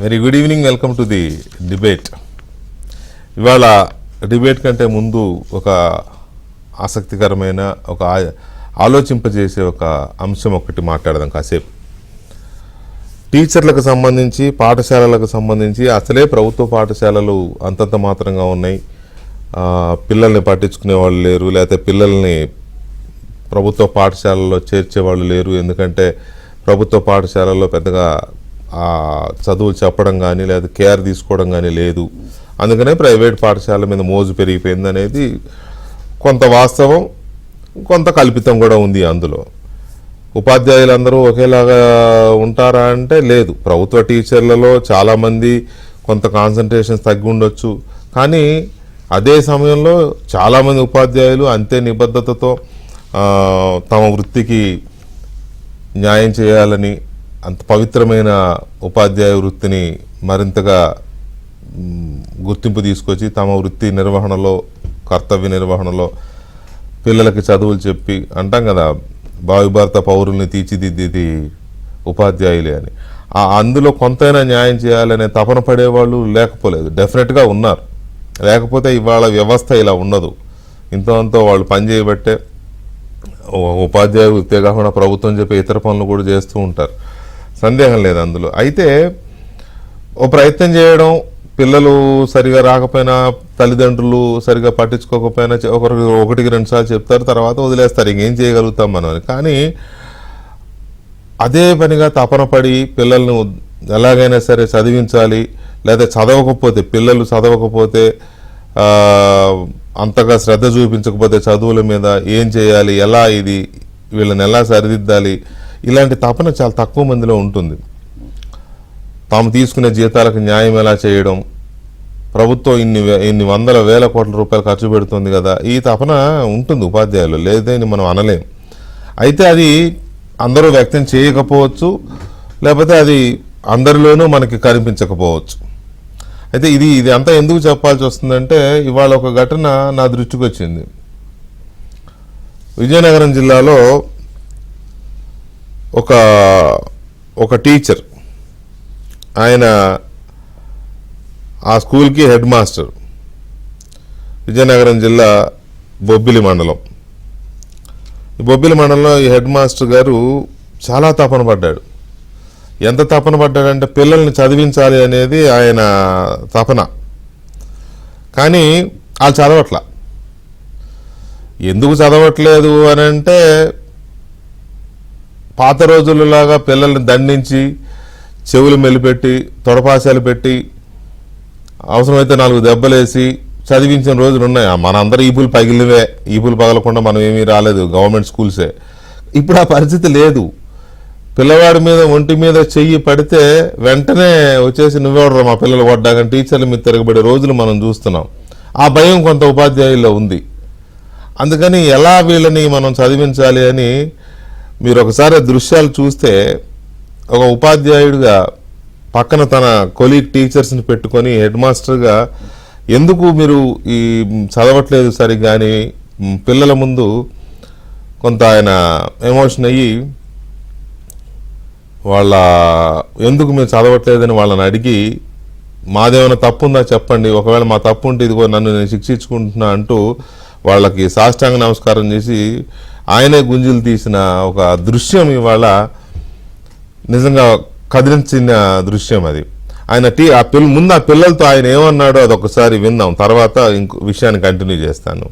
Very good evening, welcome to the debate. ఇవాళ debate కంటే ముందు ఒక ఆసక్తికరమైన ఒక ఆలోచింపజేసే ఒక అంశం ఒకటి మాట్లాడదాం కాసేపు. టీచర్లకు సంబంధించి, పాఠశాలలకు సంబంధించి అసలే ప్రభుత్వ పాఠశాలలు అంతంత మాత్రంగా ఉన్నాయి. పిల్లల్ని పట్టించుకునే వాళ్ళు లేరు, లేకపోతే పిల్లల్ని ప్రభుత్వ పాఠశాలలో చేర్చేవాళ్ళు లేరు. ఎందుకంటే ప్రభుత్వ పాఠశాలల్లో పెద్దగా చదువు చెప్పడం కానీ లేదా కేర్ తీసుకోవడం కానీ లేదు. అందుకనే ప్రైవేట్ పాఠశాల మీద మోజు పెరిగిపోయింది అనేది కొంత వాస్తవం, కొంత కల్పితం కూడా ఉంది. అందులో ఉపాధ్యాయులందరూ ఒకేలాగా ఉంటారా అంటే లేదు. ప్రభుత్వ టీచర్లలో చాలామంది కొంత కాన్సన్ట్రేషన్స్ తగ్గి ఉండొచ్చు, కానీ అదే సమయంలో చాలామంది ఉపాధ్యాయులు అంతే నిబద్ధతతో తమ వృత్తికి న్యాయం చేయాలని, అంత పవిత్రమైన ఉపాధ్యాయ వృత్తిని మరింతగా గుర్తింపు తీసుకొచ్చి తమ వృత్తి నిర్వహణలో, కర్తవ్య నిర్వహణలో పిల్లలకి చదువులు చెప్పి, అంటాం కదా భావి భారత పౌరుల్ని తీర్చిదిద్దేది ఉపాధ్యాయులే అని. అందులో కొంతైనా న్యాయం చేయాలనే తపన పడేవాళ్ళు లేకపోలేదు, డెఫినెట్గా ఉన్నారు. లేకపోతే ఇవాళ వ్యవస్థ ఇలా ఉండదు. ఇంతో వాళ్ళు పనిచేయబట్టే ఉపాధ్యాయ వృత్తే కాకుండా ప్రభుత్వం చెప్పే ఇతర పనులు కూడా చేస్తూ ఉంటారు, సందేహం లేదు అందులో. అయితే ఓ ప్రయత్నం చేయడం, పిల్లలు సరిగా రాకపోయినా, తల్లిదండ్రులు సరిగా పట్టించుకోకపోయినా ఒకటికి రెండు సార్లు చెప్తారు, తర్వాత వదిలేస్తారు, ఇంకేం చేయగలుగుతాం మనం అని. కానీ అదే పనిగా తపన పడి పిల్లలను ఎలాగైనా సరే చదివించాలి, లేదా చదవకపోతే, పిల్లలు చదవకపోతే, అంతగా శ్రద్ధ చూపించకపోతే చదువుల మీద ఏం చేయాలి, ఎలా వీళ్ళని ఎలా సరిదిద్దాలి, ఇలాంటి తపన చాలా తక్కువ మందిలో ఉంటుంది. తాము తీసుకునే జీతాలకు న్యాయం ఎలా చేయడం, ప్రభుత్వం ఇన్ని వందల వేల కోట్ల రూపాయలు ఖర్చు పెడుతుంది కదా, ఈ తపన ఉంటుంది ఉపాధ్యాయులు, లేదని మనం అనలేం. అయితే అది అందరూ వ్యక్తం చేయకపోవచ్చు, లేకపోతే అది అందరిలోనూ మనకి కనిపించకపోవచ్చు. అయితే ఇది అంతా ఎందుకు చెప్పాల్సి వస్తుందంటే, ఇవాళ ఒక ఘటన నా దృష్టికి వచ్చింది. విజయనగరం జిల్లాలో ఒక టీచర్, ఆయన ఆ స్కూల్కి హెడ్ మాస్టర్, విజయనగరం జిల్లా బొబ్బిలి మండలం. ఈ బొబ్బిలి మండలంలో ఈ హెడ్ మాస్టర్ గారు చాలా తపన పడ్డాడు. ఎంత తపన పడ్డాడంటే పిల్లల్ని చదివించాలి అనేది ఆయన తపన. కానీ వాళ్ళు చదవట్లా. ఎందుకు చదవట్లేదు అని అంటే, పాత రోజులలాగా పిల్లల్ని దండించి చెవులు మెలిపెట్టి తొడపాశాలు పెట్టి అవసరమైతే 4 దెబ్బలేసి చదివించిన రోజులు ఉన్నాయి. మనందరూ ఈపులు పగిలివే, ఈపులు పగలకుండా మనం ఏమీ రాలేదు, గవర్నమెంట్ స్కూల్సే. ఇప్పుడు ఆ పరిస్థితి లేదు. పిల్లవాడి మీద ఒంటి మీద చెయ్యి పడితే వెంటనే వచ్చేసి నువ్వెవడరా మా పిల్లలు పడ్డాకని టీచర్ల మీద తిరగబడే రోజులు మనం చూస్తున్నాం. ఆ భయం కొంత ఉపాధ్యాయుల్లో ఉంది. అందుకని ఎలా వీళ్ళని మనం చదివించాలి అని మీరు ఒకసారి దృశ్యాలు చూస్తే, ఒక ఉపాధ్యాయుడిగా పక్కన తన కొలీగ్ టీచర్స్ని పెట్టుకొని హెడ్ మాస్టర్గా ఎందుకు మీరు ఈ చదవట్లేదు సరిగ్గా అని పిల్లల ముందు కొంత ఆయన ఎమోషన్ అయ్యి, ఎందుకు మీరు చదవట్లేదని వాళ్ళని అడిగి, మాదేమైనా తప్పు ఉందా చెప్పండి, ఒకవేళ మా తప్పు ఉంటే ఇదిగో నన్ను నేను శిక్షించుకుంటున్నా అంటూ వాళ్ళకి సాష్టాంగ నమస్కారం చేసి ఆయనే గుంజులు తీసిన ఒక దృశ్యం ఇవాళ నిజంగా కదిలించిన దృశ్యం అది. ఆయన ముందు ఆ పిల్లలతో ఆయన ఏమన్నాడో అదొకసారి విందాం, తర్వాత ఇంకో విషయాన్ని కంటిన్యూ చేస్తాను.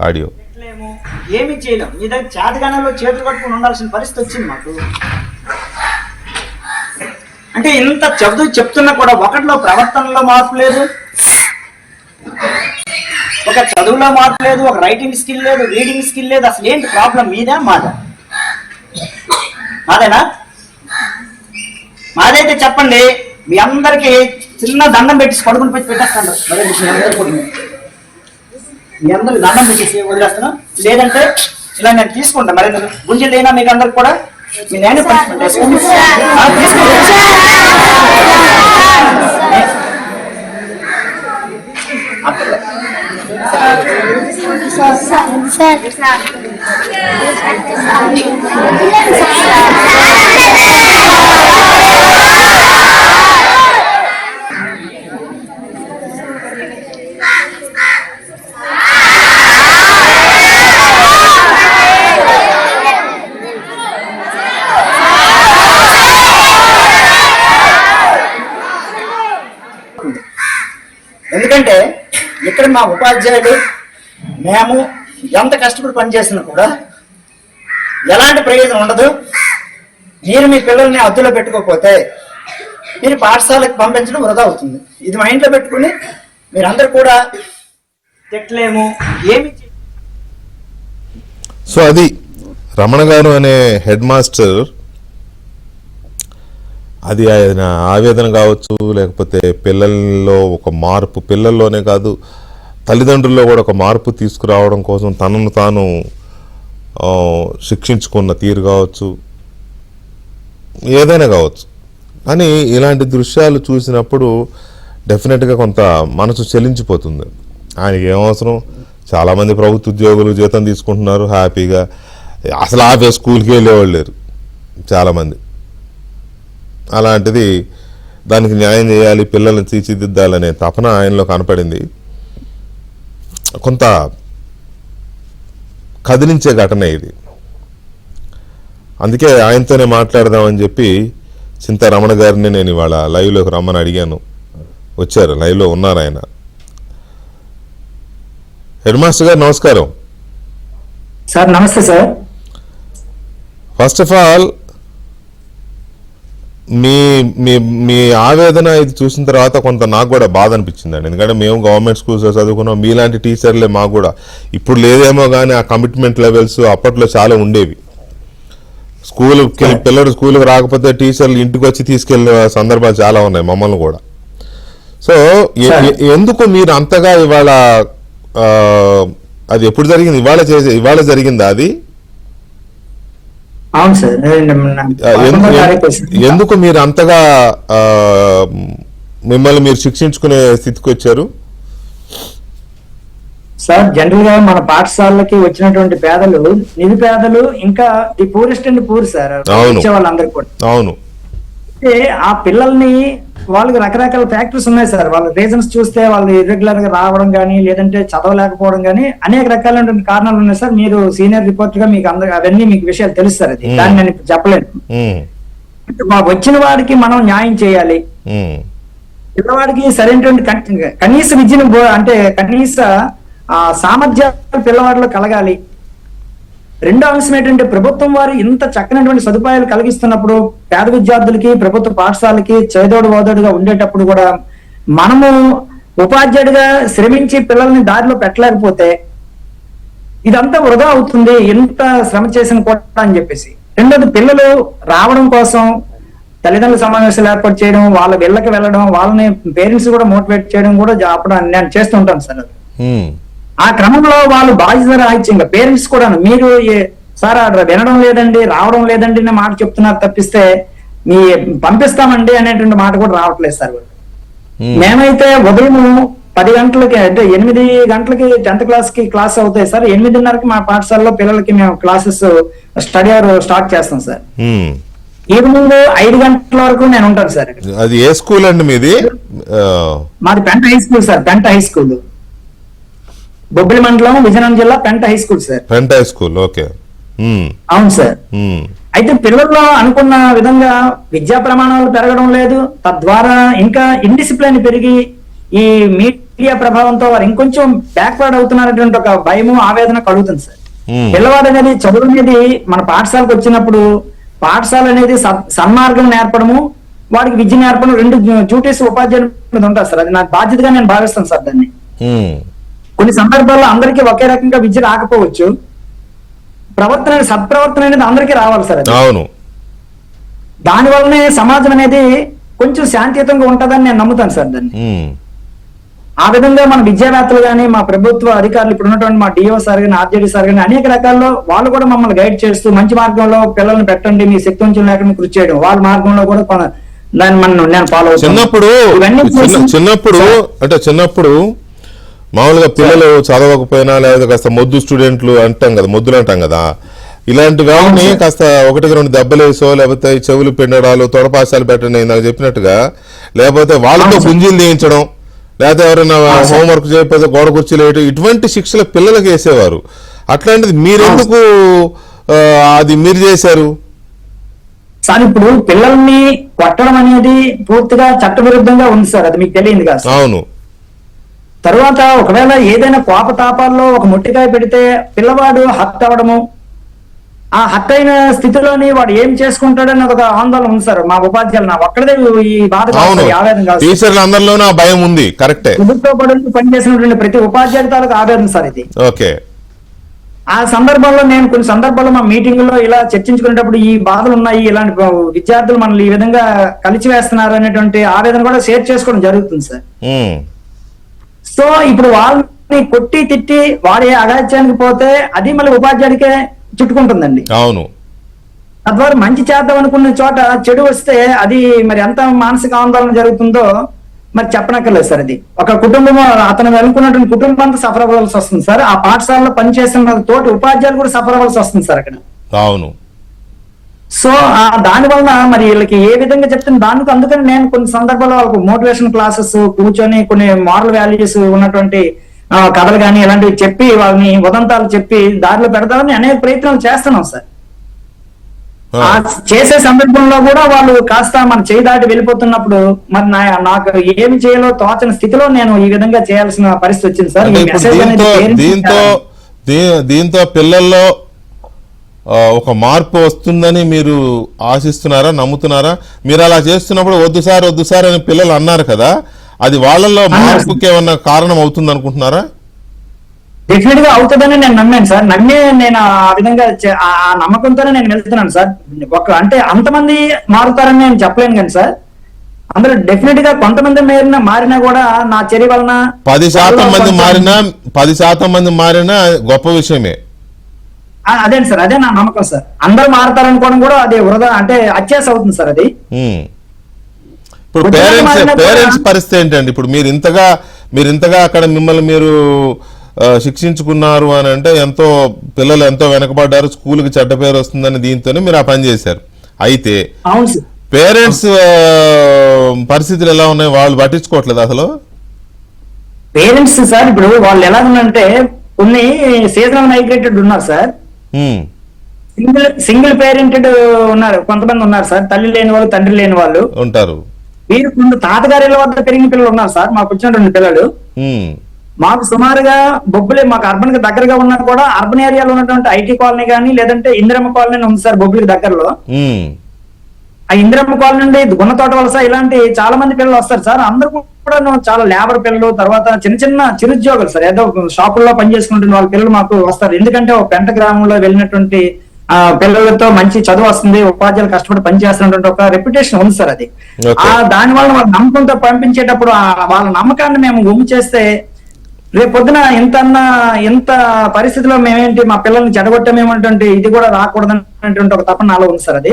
ఆడియో. ఏమి చేయలేం, మీ దగ్గర చేతగానంలో చేతులు కట్టుకుని ఉండాల్సిన పరిస్థితి వచ్చింది మాకు. అంటే ఇంత చెప్తున్నా కూడా ఒకటిలో ప్రవర్తనలో మార్పు లేదు, ఒక చదువులో మార్పు లేదు, ఒక రైటింగ్ స్కిల్ లేదు, రీడింగ్ స్కిల్ లేదు. అసలు ఏంటి ప్రాబ్లం? మీదా మాదా? మాదేనా? మాదైతే చెప్పండి. మీ అందరికి చిన్న దండం పెట్టేసి పడుకుని పెట్టేస్తాను. మీ అందరికి దండం పెట్టేసి వదిలేస్తాను. లేదంటే ఇలా నేను తీసుకుంటాను. మరి గుంజలు అయినా మీకు అందరికి కూడా మీ నేను ఎందుకంటే ఇక్కడ మా ఉపాధ్యాయులు మేము ఎంత కష్టపడి పనిచేసినా కూడా ఎలాంటి ప్రయోజనం ఉండదు. మీరు మీ పిల్లల్ని అద్దులో పెట్టుకోకపోతే మీరు పాఠశాలకు పంపించడం వృధా అవుతుంది. ఇది మైండ్లో పెట్టుకుని మీరందరూ కూడా తిట్టలేము ఏమి. సో అది రమణ గారు అనే హెడ్ మాస్టర్, అది ఆయన ఆవేదన కావచ్చు, లేకపోతే పిల్లల్లో ఒక మార్పు, పిల్లల్లోనే కాదు తల్లిదండ్రుల్లో కూడా ఒక మార్పు తీసుకురావడం కోసం తనను తాను శిక్షించుకున్న తీరు కావచ్చు, ఏదైనా కావచ్చు. కానీ ఇలాంటి దృశ్యాలు చూసినప్పుడు డెఫినెట్గా కొంత మనసు చెలించిపోతుంది. ఆయనకి ఏమవసరం, చాలామంది ప్రభుత్వ ఉద్యోగులు జీతం తీసుకుంటున్నారు హ్యాపీగా, అసలు ఆపే స్కూల్కి వెళ్ళేవాళ్ళు లేరు చాలామంది. అలాంటిది దానికి న్యాయం చేయాలి, పిల్లల్ని తీర్చిదిద్దాలనే తపన ఆయనలో కనపడింది. కొంత కదిలించే ఘటన ఇది. అందుకే ఆయనతోనే మాట్లాడదామని చెప్పి చింతారమణ గారిని నేను ఇవాళ లైవ్లోకి రమ్మని అడిగాను. వచ్చారు, లైవ్లో ఉన్నారు ఆయన. హెడ్ మాస్టర్ గారు నమస్కారం. సార్ నమస్తే సార్. ఫస్ట్ ఆఫ్ ఆల్ మీ మీ మీ ఆవేదన ఇది చూసిన తర్వాత కొంత నాకు కూడా బాధ అనిపించిందండి. ఎందుకంటే మేము గవర్నమెంట్ స్కూల్స్లో చదువుకున్నాం, మీలాంటి టీచర్లే మాకు కూడా. ఇప్పుడు లేదేమో కానీ ఆ కమిట్మెంట్ లెవెల్స్ అప్పట్లో చాలా ఉండేవి. పిల్లలు స్కూల్కి రాకపోతే టీచర్లు ఇంటికి వచ్చి తీసుకెళ్ళిన సందర్భాలు చాలా ఉన్నాయి మమ్మల్ని కూడా. సో ఎందుకు మీరు అంతగా ఇవాళ అది ఎప్పుడు జరిగింది? ఇవాళ జరిగిందా అది? అవును సార్. ఎందుకు మీరు అంతగా మిమ్మల్ని మీరు శిక్షించుకునే స్థితికి వచ్చారు? సార్ జనరల్ గా మన పాఠశాలకి వచ్చినటువంటి పేదలు, నిరుపేదలు, ఇంకా the poorest and poor sir వచ్చే వాళ్ళందరూ కూడా. అవును. అంటే ఆ పిల్లల్ని వాళ్ళకి రకరకాల ఫ్యాక్టర్స్ ఉన్నాయి సార్. వాళ్ళ రీజన్స్ చూస్తే వాళ్ళు ఇర్రెగ్యులర్ గా రావడం కానీ, లేదంటే చదవలేకపోవడం కానీ, అనేక రకాలైనటువంటి కారణాలు ఉన్నాయి సార్. మీరు సీనియర్ రిపోర్టర్ గా మీకు అందరూ అవన్నీ మీకు విషయాలు తెలుస్తారు. అది దాన్ని నేను ఇప్పుడు చెప్పలేను. వచ్చిన వాడికి మనం న్యాయం చేయాలి. పిల్లవాడికి సరైనటువంటి కనీస విద్యను అంటే కనీస సామర్థ్యాలు పిల్లవాడిలో కలగాలి. రెండో అంశం ఏంటంటే ప్రభుత్వం వారు ఇంత చక్కనటువంటి సదుపాయాలు కలిగిస్తున్నప్పుడు పేద విద్యార్థులకి ప్రభుత్వ పాఠశాలకి చేదోడు వాదోడుగా ఉండేటప్పుడు కూడా మనము ఉపాధ్యాయుడిగా శ్రమించి పిల్లల్ని దారిలో పెట్టలేకపోతే ఇదంతా వృధా అవుతుంది, ఎంత శ్రమ చేసిన కూడా అని చెప్పేసి. రెండోది పిల్లలు రావడం కోసం తల్లిదండ్రుల సమావేశాలు ఏర్పాటు చేయడం, వాళ్ళ వీళ్ళకి వెళ్ళడం, వాళ్ళని పేరెంట్స్ కూడా మోటివేట్ చేయడం కూడా అప్పుడు నేను చేస్తుంటాను సార్. ఆ క్రమంలో వాళ్ళు బాధ్యత రాహిత్యంగా పేరెంట్స్ కూడా మీరు సార్ వినడం లేదండి, రావడం లేదండి అనే మాట చెప్తున్నారు తప్పిస్తే మీ పంపిస్తామండి అనేటువంటి మాట కూడా రావట్లేదు సార్. మేమైతే ఉదయం 10 గంటలకి అంటే 8 గంటలకి 10th క్లాస్ కి క్లాస్ అవుతాయి సార్. 8:30కి మా పాఠశాలలో పిల్లలకి మేము క్లాసెస్ స్టడీ అవర్ స్టార్ట్ చేస్తాం సార్. ఈవినింగ్ 5 గంటల వరకు నేను ఉంటాను సార్. అది ఏ స్కూల్ అండి మీది? మాది పెంట హై స్కూల్ సార్. పెంట హై స్కూల్, బొబ్బిలి మండలం, విజయనగరం జిల్లా, పెంట హై స్కూల్ సార్. పెంట హై స్కూల్, ఓకే. అవును సార్. అయితే పిల్లల్లో అనుకున్న విధంగా విద్యా ప్రమాణాలు పెరగడం లేదు. తద్వారా ఇంకా ఇండిసిప్లిన్ పెరిగి ఈ మీడియా ప్రభావంతో వారు ఇంకొంచెం బ్యాక్వర్డ్ అవుతున్నారటువంటి ఒక భయము, ఆవేదన కలుగుతుంది సార్. పిల్లవాడు అనేది, చదువు అనేది మన పాఠశాలకు వచ్చినప్పుడు పాఠశాల అనేది సన్మార్గం నేర్పడము, వాడికి విద్య నేర్పడం, 2 డ్యూటీస్ ఉపాధ్యాయుల మీద ఉంటారు సార్. అది నాకు బాధ్యతగా నేను భావిస్తాను సార్ దాన్ని. కొన్ని సందర్భాల్లో అందరికీ ఒకే రకంగా విద్య రాకపోవచ్చు. సత్ప్రవర్తన అనేది అందరికీ రావాలి సార్. అవును. దాని వల్లనే సమాజం అనేది కొంచెం శాంతియుతంగా ఉంటుందని నేను నమ్ముతాను సార్ దాన్ని. ఆ విధంగా మన విద్యావేత్తలు కానీ, మా ప్రభుత్వ అధికారులు, ఇప్పుడు ఉన్నటువంటి మా డిఓ సార్ కానీ, ఆర్జేడీ సార్ కానీ అనేక రకాల్లో వాళ్ళు కూడా మమ్మల్ని గైడ్ చేస్తూ మంచి మార్గంలో పిల్లల్ని పెట్టండి, మీ శక్తి వంచన లేకుండా కృషి చేయడం, వాళ్ళ మార్గంలో కూడా దాన్ని నేను ఫాలో అవుతాను. చిన్నప్పుడు మామూలుగా పిల్లలు చదవకపోయినా లేదా కాస్త మొద్దు స్టూడెంట్లు అంటాం కదా, మొద్దులు అంటాం కదా, ఇలాంటి వాళ్ళని కాస్త 1-2 దెబ్బలేసో, లేకపోతే చెవులు పిండడాలు, తొడపాశాలు పెట్టండి నాకు చెప్పినట్టుగా, లేకపోతే వాళ్ళతో గుంజీలు తీయించడం, లేకపోతే ఎవరైనా హోంవర్క్ చేయకపోతే గోడ కుర్చీలు వేయడం, ఇటువంటి శిక్షలు పిల్లలకి వేసేవారు. అట్లాంటిది మీరెందుకు అది మీరు చేశారు సార్? ఇప్పుడు పిల్లల్ని కొట్టడం అనేది పూర్తిగా చట్టవిరుద్ధంగా ఉంది సార్. అది మీకు తెలియదు కదా. అవును. తర్వాత ఒకవేళ ఏదైనా కోపతాపాల్లో ఒక మొట్టికాయ పెడితే పిల్లవాడు హర్ట్ అవ్వడము, ఆ హర్ట్ అయిన స్థితిలోని వాడు ఏం చేసుకుంటాడని ఒక ఆందోళన ఉంది సార్. మా ఉపాధ్యాయులు నా ఒక్కడే ఈ బాధ కాదు అవును, సార్, ఈ ఆవేదన కాదు సార్. టీచర్లు అందరిలోనూ ఆ భయం ఉంది, కరెక్టే. ప్రభుత్వ బడులకు పనిచేసినటువంటి ప్రతి ఉపాధ్యాయుల తాలూకు ఆవేదన సార్ ఇది. ఓకే. ఆ సందర్భంలో నేను కొన్ని సందర్భాల్లో మా మీటింగ్ లో ఇలా చర్చించుకునేటప్పుడు ఈ బాధలు ఉన్నాయి, ఇలాంటి విద్యార్థులు మనల్ని ఈ విధంగా కలిచివేస్తున్నారు అనేటువంటి ఆవేదన కూడా షేర్ చేసుకోవడం జరుగుతుంది సార్. ఉమ్, సో ఇప్పుడు వాళ్ళని కొట్టి తిట్టి వాడి అగాత్యానికి పోతే అది మళ్ళీ ఉపాధ్యాయుడికే చుట్టుకుంటుందండి. అవును. తద్వారా మంచి చేద్దాం అనుకున్న చోట చెడు వస్తే అది మరి ఎంత మానసిక ఆందోళన జరుగుతుందో మరి చెప్పనక్కర్లేదు సార్. అది ఒక కుటుంబం, అతను అనుకున్నటువంటి కుటుంబం అంతా సఫర్ అవ్వాల్సి వస్తుంది సార్. ఆ పాఠశాలలో పనిచేస్తున్న తోటి ఉపాధ్యాయులు కూడా సఫర్ అవ్వాల్సి వస్తుంది సార్ అక్కడ. అవును. సో దాని వలన మరి వీళ్ళకి ఏ విధంగా చెప్తున్నా దానికి, అందుకని నేను కొన్ని సందర్భాల్లో వాళ్ళకు మోటివేషన్ క్లాసెస్ కూర్చొని కొన్ని మారల్ వాల్యూస్ ఉన్నటువంటి కథలు కానీ ఇలాంటివి చెప్పి వాళ్ళని ఉదంతాలు చెప్పి దారిలో పెడతామని అనేక ప్రయత్నాలు చేస్తున్నాం సార్. ఆ చేసే సందర్భంలో కూడా వాళ్ళు కాస్త మన చేయి దాటి వెళ్ళిపోతున్నప్పుడు మరి నాకు ఏమి చేయాలో తోచని స్థితిలో నేను ఈ విధంగా చేయాల్సిన పరిస్థితి వచ్చింది సార్. అంటే ఈ ఇప్పుడు మెసేజ్ అనేది దీంతో పిల్లల్లో ఒక మార్పు వస్తుందని మీరు ఆశిస్తున్నారా, నమ్ముతున్నారా? మీరు అలా చేస్తున్నప్పుడు వద్దు సార్ అని పిల్లలు అన్నారు కదా, అది వాళ్ళల్లో మార్పుకి ఏమన్నా కారణం అవుతుంది అనుకుంటున్నారా? డెఫినెట్ గా అవుతుందని నేను నమ్మాను సార్. నమ్మి నేను ఆ విధంగా ఆ నమ్మకంతోనే నేను వెళ్తున్నాను సార్. అంటే అంతమంది మారుతారని నేను చెప్పలేను కానీ సార్, అందులో డెఫినెట్ గా కొంతమంది మారినా కూడా నా చర్య వలన 10% మంది మారినా గొప్ప విషయమే. అదే సార్, అదే నా నమ్మకం సార్. అందరూ మారతారనుకోవడం కూడా అది వృధా, అంటే అత్యాస అవుతుంది సార్ అది. ఇప్పుడు పేరెంట్స్ పరిస్థితి ఏంటండి? ఇప్పుడు మీరు ఇంతగా అక్కడ మిమ్మల్ని మీరు శిక్షించుకున్నారు అని అంటే పిల్లలు ఎంతో వెనకబడ్డారు, స్కూల్కి చెడ్డ పేరు వస్తుందని దీంతోనే మీరు ఆ పని చేశారు. అయితే పేరెంట్స్ పరిస్థితులు ఎలా ఉన్నాయి? వాళ్ళు పట్టించుకోవట్లేదు అసలు. పేరెంట్స్ సార్ ఇప్పుడు వాళ్ళు ఎలా ఉందంటే కొన్ని సీజనల్ మైగ్రేటెడ్ ఉన్నారు సార్, సింగిల్ పేరెంటెడ్ ఉన్నారు, కొంతమంది ఉన్నారు సార్. తల్లి లేని వాళ్ళు, తండ్రి లేని వాళ్ళు ఉంటారు. వీరు కొంత తాతగారి వద్ద పెరిగిన పిల్లలు ఉన్నారు సార్. మాకు వచ్చినటువంటి పిల్లలు మాకు సుమారుగా బొబ్బులే, మాకు అర్బన్ కి దగ్గరగా ఉన్నా కూడా అర్బన్ ఏరియాలో ఉన్నటువంటి ఐటీ కాలనీ కానీ లేదంటే ఇందిరమ్మ కాలనీ ఉంది సార్ బొబ్బులకి దగ్గరలో. ఆ ఇందిరమ్మ కాలనీ నుండి గున్నతోట వలస ఇలాంటి చాలా మంది పిల్లలు వస్తారు సార్. అందరూ కూడా చాలా లేబర్ పిల్లలు, తర్వాత చిన్న చిరుద్యోగులు సార్, ఏదో షాపుల్లో పనిచేసుకుంటున్న వాళ్ళ పిల్లలు మాకు వస్తారు. ఎందుకంటే ఒక పెంట గ్రామంలో వెళ్ళినటువంటి పిల్లలతో మంచి చదువు వస్తుంది, ఉపాధ్యాయులు కష్టపడి పనిచేస్తున్నటువంటి ఒక రెప్యుటేషన్ ఉంది సార్. అది దాని వల్ల వాళ్ళ నమ్మకంతో పంపించేటప్పుడు వాళ్ళ నమ్మకాన్ని మేము గుమ్మి చేస్తే రేపు పొద్దున ఇంత పరిస్థితిలో మేమేంటి మా పిల్లల్ని చెడగొట్టామేమంటే ఇది కూడా రాకూడదనేటువంటి ఒక తపన నాలో ఉంది సార్. అది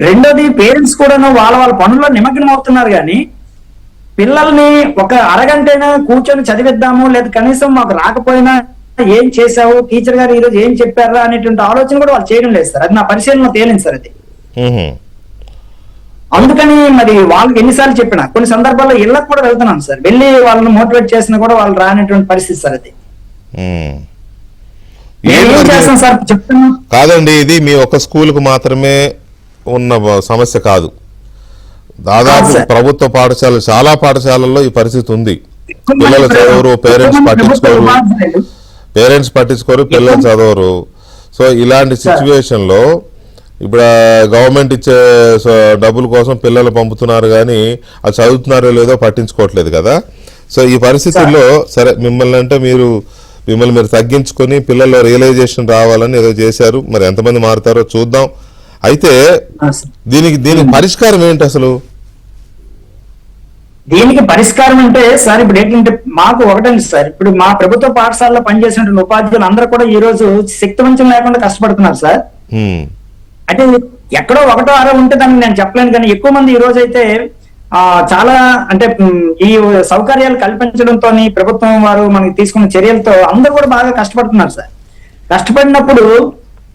రెండోది, పేరెంట్స్ కూడాను వాళ్ళ పనుల్లో నిమగ్నం అవుతున్నారు కానీ పిల్లల్ని ఒక అరగంటైనా కూర్చొని చదివిద్దాము, లేదా కనీసం మాకు రాకపోయినా ఏం చేశావు, టీచర్ గారు ఈ రోజు ఏం చెప్పారా అనేటువంటి ఆలోచన కూడా వాళ్ళు చేయడం లేదు సార్. అది నా పరిశీలన తేలింది సార్. అది అందుకని మరి వాళ్ళకి ఎన్నిసార్లు చెప్పినా కొన్ని సందర్భాల్లో ఇళ్ళకు కూడా వెళ్తున్నాను సార్, వెళ్ళి వాళ్ళని మోటివేట్ చేసినా కూడా వాళ్ళు రానటువంటి పరిస్థితి సార్. అది ఏం చేస్తాం సార్ చెప్తున్నా. కాదండి, ఇది మీ ఒక స్కూల్ కు మాత్రమే ఉన్న సమస్య కాదు. దాదాపు ప్రభుత్వ పాఠశాలలు, చాలా పాఠశాలల్లో ఈ పరిస్థితి ఉంది. పిల్లలు చదవరు, పేరెంట్స్ పట్టించుకోరు, పిల్లలు చదవరు. సో ఇలాంటి సిచ్యువేషన్ లో ఇప్పుడు గవర్నమెంట్ ఇచ్చే డబ్బుల కోసం పిల్లలు పంపుతున్నారు కానీ అది చదువుతున్నారో లేదో పట్టించుకోవట్లేదు కదా. సో ఈ పరిస్థితుల్లో సరే మిమ్మల్ని మీరు తగ్గించుకొని పిల్లల్లో రియలైజేషన్ రావాలని ఏదో చేశారు. మరి ఎంతమంది మారుతారో చూద్దాం. అయితే దీనికి పరిష్కారం ఏంటి అసలు? దీనికి పరిష్కారం అంటే సార్ ఇప్పుడు ఏంటంటే మాకు ఒకటండి సార్, ఇప్పుడు మా ప్రభుత్వ పాఠశాలలో పనిచేసినటువంటి ఉపాధ్యాయులు అందరూ కూడా ఈ రోజు శక్తివంచం లేకుండా కష్టపడుతున్నారు సార్. అంటే ఎక్కడో ఒకటో అర ఉంటే దాన్ని నేను చెప్పలేను కానీ ఎక్కువ మంది ఈ రోజు అయితే చాలా అంటే ఈ సౌకర్యాలు కల్పించడంతో ప్రభుత్వం వారు మనకి తీసుకున్న చర్యలతో అందరూ కూడా బాగా కష్టపడుతున్నారు సార్. కష్టపడినప్పుడు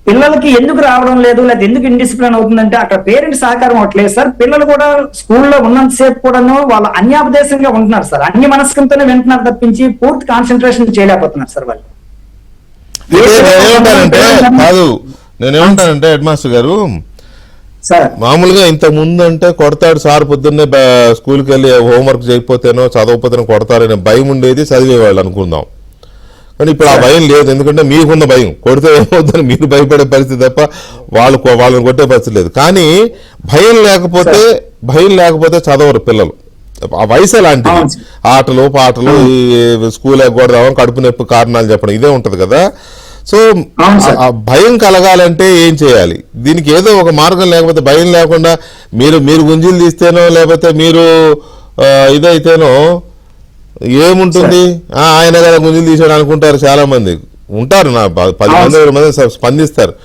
పిల్లలకి ఎందుకు రావడం లేదు, లేదా ఎందుకు ఇండిసిప్లిన్ అవుతుందంటే అక్కడ పేరెంట్స్ సహకారం అవట్లేదు సార్. పిల్లలు కూడా స్కూల్లో ఉన్నంతసేపు కూడాను వాళ్ళ అన్యాపదేశంగా ఉంటున్నారు సార్, అన్య మనస్కంతోనే వింటున్నారు తప్పించి పూర్తి కాన్సన్ట్రేషన్ చేయలేకపోతున్నారు సార్ వాళ్ళు. నేనేమంటానంటే హెడ్ మాస్టర్ గారు, సార్ మామూలుగా ఇంత ముందు అంటే కొడతాడు సార్, పొద్దున్నే స్కూల్కి వెళ్ళి హోంవర్క్ చేయకపోతేనో చదవకపోతేనో కొడతారనే భయం ఉండేది, చదివేవాళ్ళు అనుకుందాం. కానీ ఇప్పుడు ఆ భయం లేదు, ఎందుకంటే మీకున్న భయం, కొడితే ఏమవుతుందని మీరు భయపడే పరిస్థితి తప్ప వాళ్ళని కొట్టే పరిస్థితి లేదు. కానీ భయం లేకపోతే చదవరు పిల్లలు. ఆ వయసు అలాంటిది, ఆటలు పాటలు, ఈ స్కూల్ ఎగ్గొడదామని కడుపు నొప్పి కారణాలు చెప్పడం ఇదే ఉంటది కదా. సో ఆ భయం కలగాలంటే ఏం చేయాలి? దీనికి ఏదో ఒక మార్గం, లేకపోతే భయం లేకుండా మీరు గుంజీలు తీస్తేనో లేకపోతే మీరు ఇదైతేనో ఏముంటుంది, ఆయన కదా గుంజీలు తీసాడు అనుకుంటారు. చాలా మంది ఉంటారు, నా 10 మంది 20 మంది స్పందిస్తారు.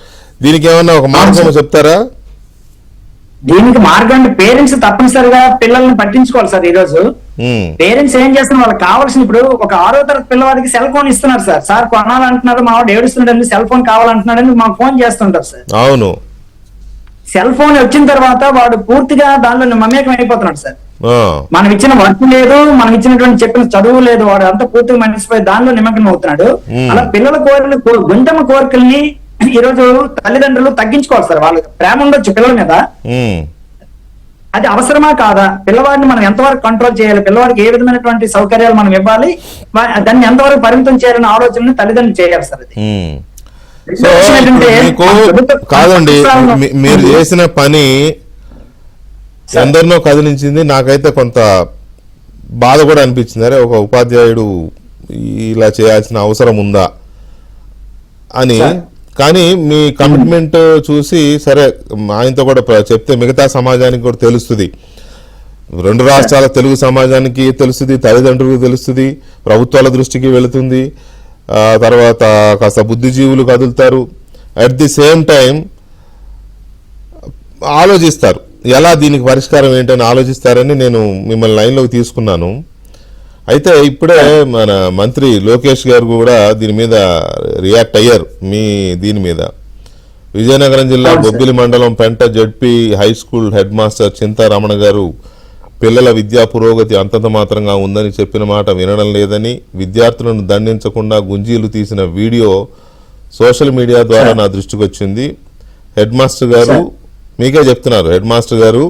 దీనికి ఏమన్నా ఒక మార్గం చెప్తారా? దీనికి మార్గం అంటే పేరెంట్స్ తప్పనిసరిగా పిల్లల్ని పట్టించుకోవాలి సార్. ఈ రోజు పేరెంట్స్ ఏం చేస్తున్నారు, వాళ్ళకి కావాల్సిన, ఇప్పుడు ఒక 6వ తరగతి పిల్లవాడికి సెల్ ఫోన్ ఇస్తున్నారు సార్. సార్ కొనాలంటున్నారు, మా వాడు ఏడుస్తున్నాడని సెల్ ఫోన్ కావాలంటున్నాడని మాకు ఫోన్ చేస్తుంటారు సార్. అవును, సెల్ ఫోన్ వచ్చిన తర్వాత వాడు పూర్తిగా దానిలో మమేకం అయిపోతున్నాడు సార్. మనం ఇచ్చిన వర్క్ లేదు, మనం ఇచ్చినటువంటి చెప్పిన చదువు లేదు, వాడు అంతా పూర్తిగా మనిషిపోయి దానిలో నిమగ్నం అవుతున్నాడు. అలా పిల్లల గుంటమ కోరికల్ని ఈ రోజు తల్లిదండ్రులు తగ్గించుకోవాలి సార్. వాళ్ళకి ప్రేమ ఉండొచ్చు పిల్లల మీద, అది అవసరమా కాదా, పిల్లవాడిని మనం ఎంతవరకు కంట్రోల్ చేయాలి, పిల్లవాడికి ఏ విధమైనటువంటి సౌకర్యాలు మనం ఇవ్వాలి, దాన్ని ఎంతవరకు పరిమితం చేయాలనే ఆలోచనని తల్లిదండ్రులు చేయాలి సార్. అది కాదండి, మీరు చేసిన పని ఎందరినో కదిలించింది. నాకైతే కొంత బాధ కూడా అనిపించింది, అరే ఒక ఉపాధ్యాయుడు ఇలా చేయాల్సిన అవసరం ఉందా అని. కానీ మీ కమిట్మెంట్ చూసి సరే, ఆయనతో కూడా చెప్తే మిగతా సమాజానికి కూడా తెలుస్తుంది, 2 రాష్ట్రాల తెలుగు సమాజానికి తెలుస్తుంది, తల్లిదండ్రులకు తెలుస్తుంది, ప్రభుత్వాల దృష్టికి వెళుతుంది, తర్వాత కాస్త బుద్ధిజీవులు కదులుతారు, అట్ ది సేమ్ టైం ఆలోచిస్తారు ఎలా దీనికి పరిష్కారం ఏంటని ఆలోచిస్తారని నేను మిమ్మల్ని లైన్లోకి తీసుకున్నాను. అయితే ఇప్పుడే మన మంత్రి లోకేష్ గారు కూడా దీని మీద రియాక్ట్ అయ్యారు. మీ దీని మీద విజయనగరం జిల్లా బొబ్బిలి మండలం Penta ZP high school head master Chintaramana గారు పిల్లల విద్యా పురోగతి అంతంత మాత్రంగా ఉందని చెప్పిన మాట వినడం లేదని, విద్యార్థులను దండించకుండా గుంజీలు తీసిన వీడియో సోషల్ మీడియా ద్వారా నా దృష్టికి వచ్చింది. హెడ్ మాస్టర్ గారు మీకే చెప్తున్నారు, హెడ్ మాస్టర్ గారు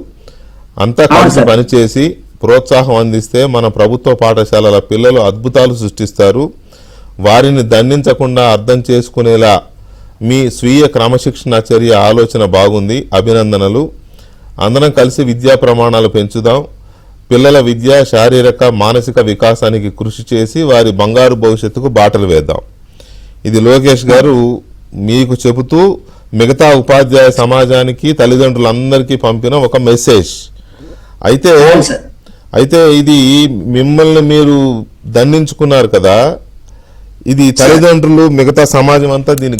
అంతా కలిసి పనిచేసి ప్రోత్సాహం అందిస్తే మన ప్రభుత్వ పాఠశాలల పిల్లలు అద్భుతాలు సృష్టిస్తారు. వారిని దండించకుండా అర్థం చేసుకునేలా మీ స్వీయ క్రమశిక్షణ చర్య ఆలోచన బాగుంది, అభినందనలు. అందరం కలిసి విద్యా ప్రమాణాలు పెంచుదాం. పిల్లల విద్య, శారీరక మానసిక వికాసానికి కృషి చేసి వారి బంగారు భవిష్యత్తుకు బాటలు వేద్దాం. ఇది లోకేష్ గారు మీకు చెబుతూ మిగతా ఉపాధ్యాయ సమాజానికి, తల్లిదండ్రులందరికీ పంపిన ఒక మెసేజ్. అయితే ఇది మిమ్మల్ని మీరు దండించుకున్నారు కదా, ఇది తల్లిదండ్రులు, మిగతా సమాజం అంతా దీన్ని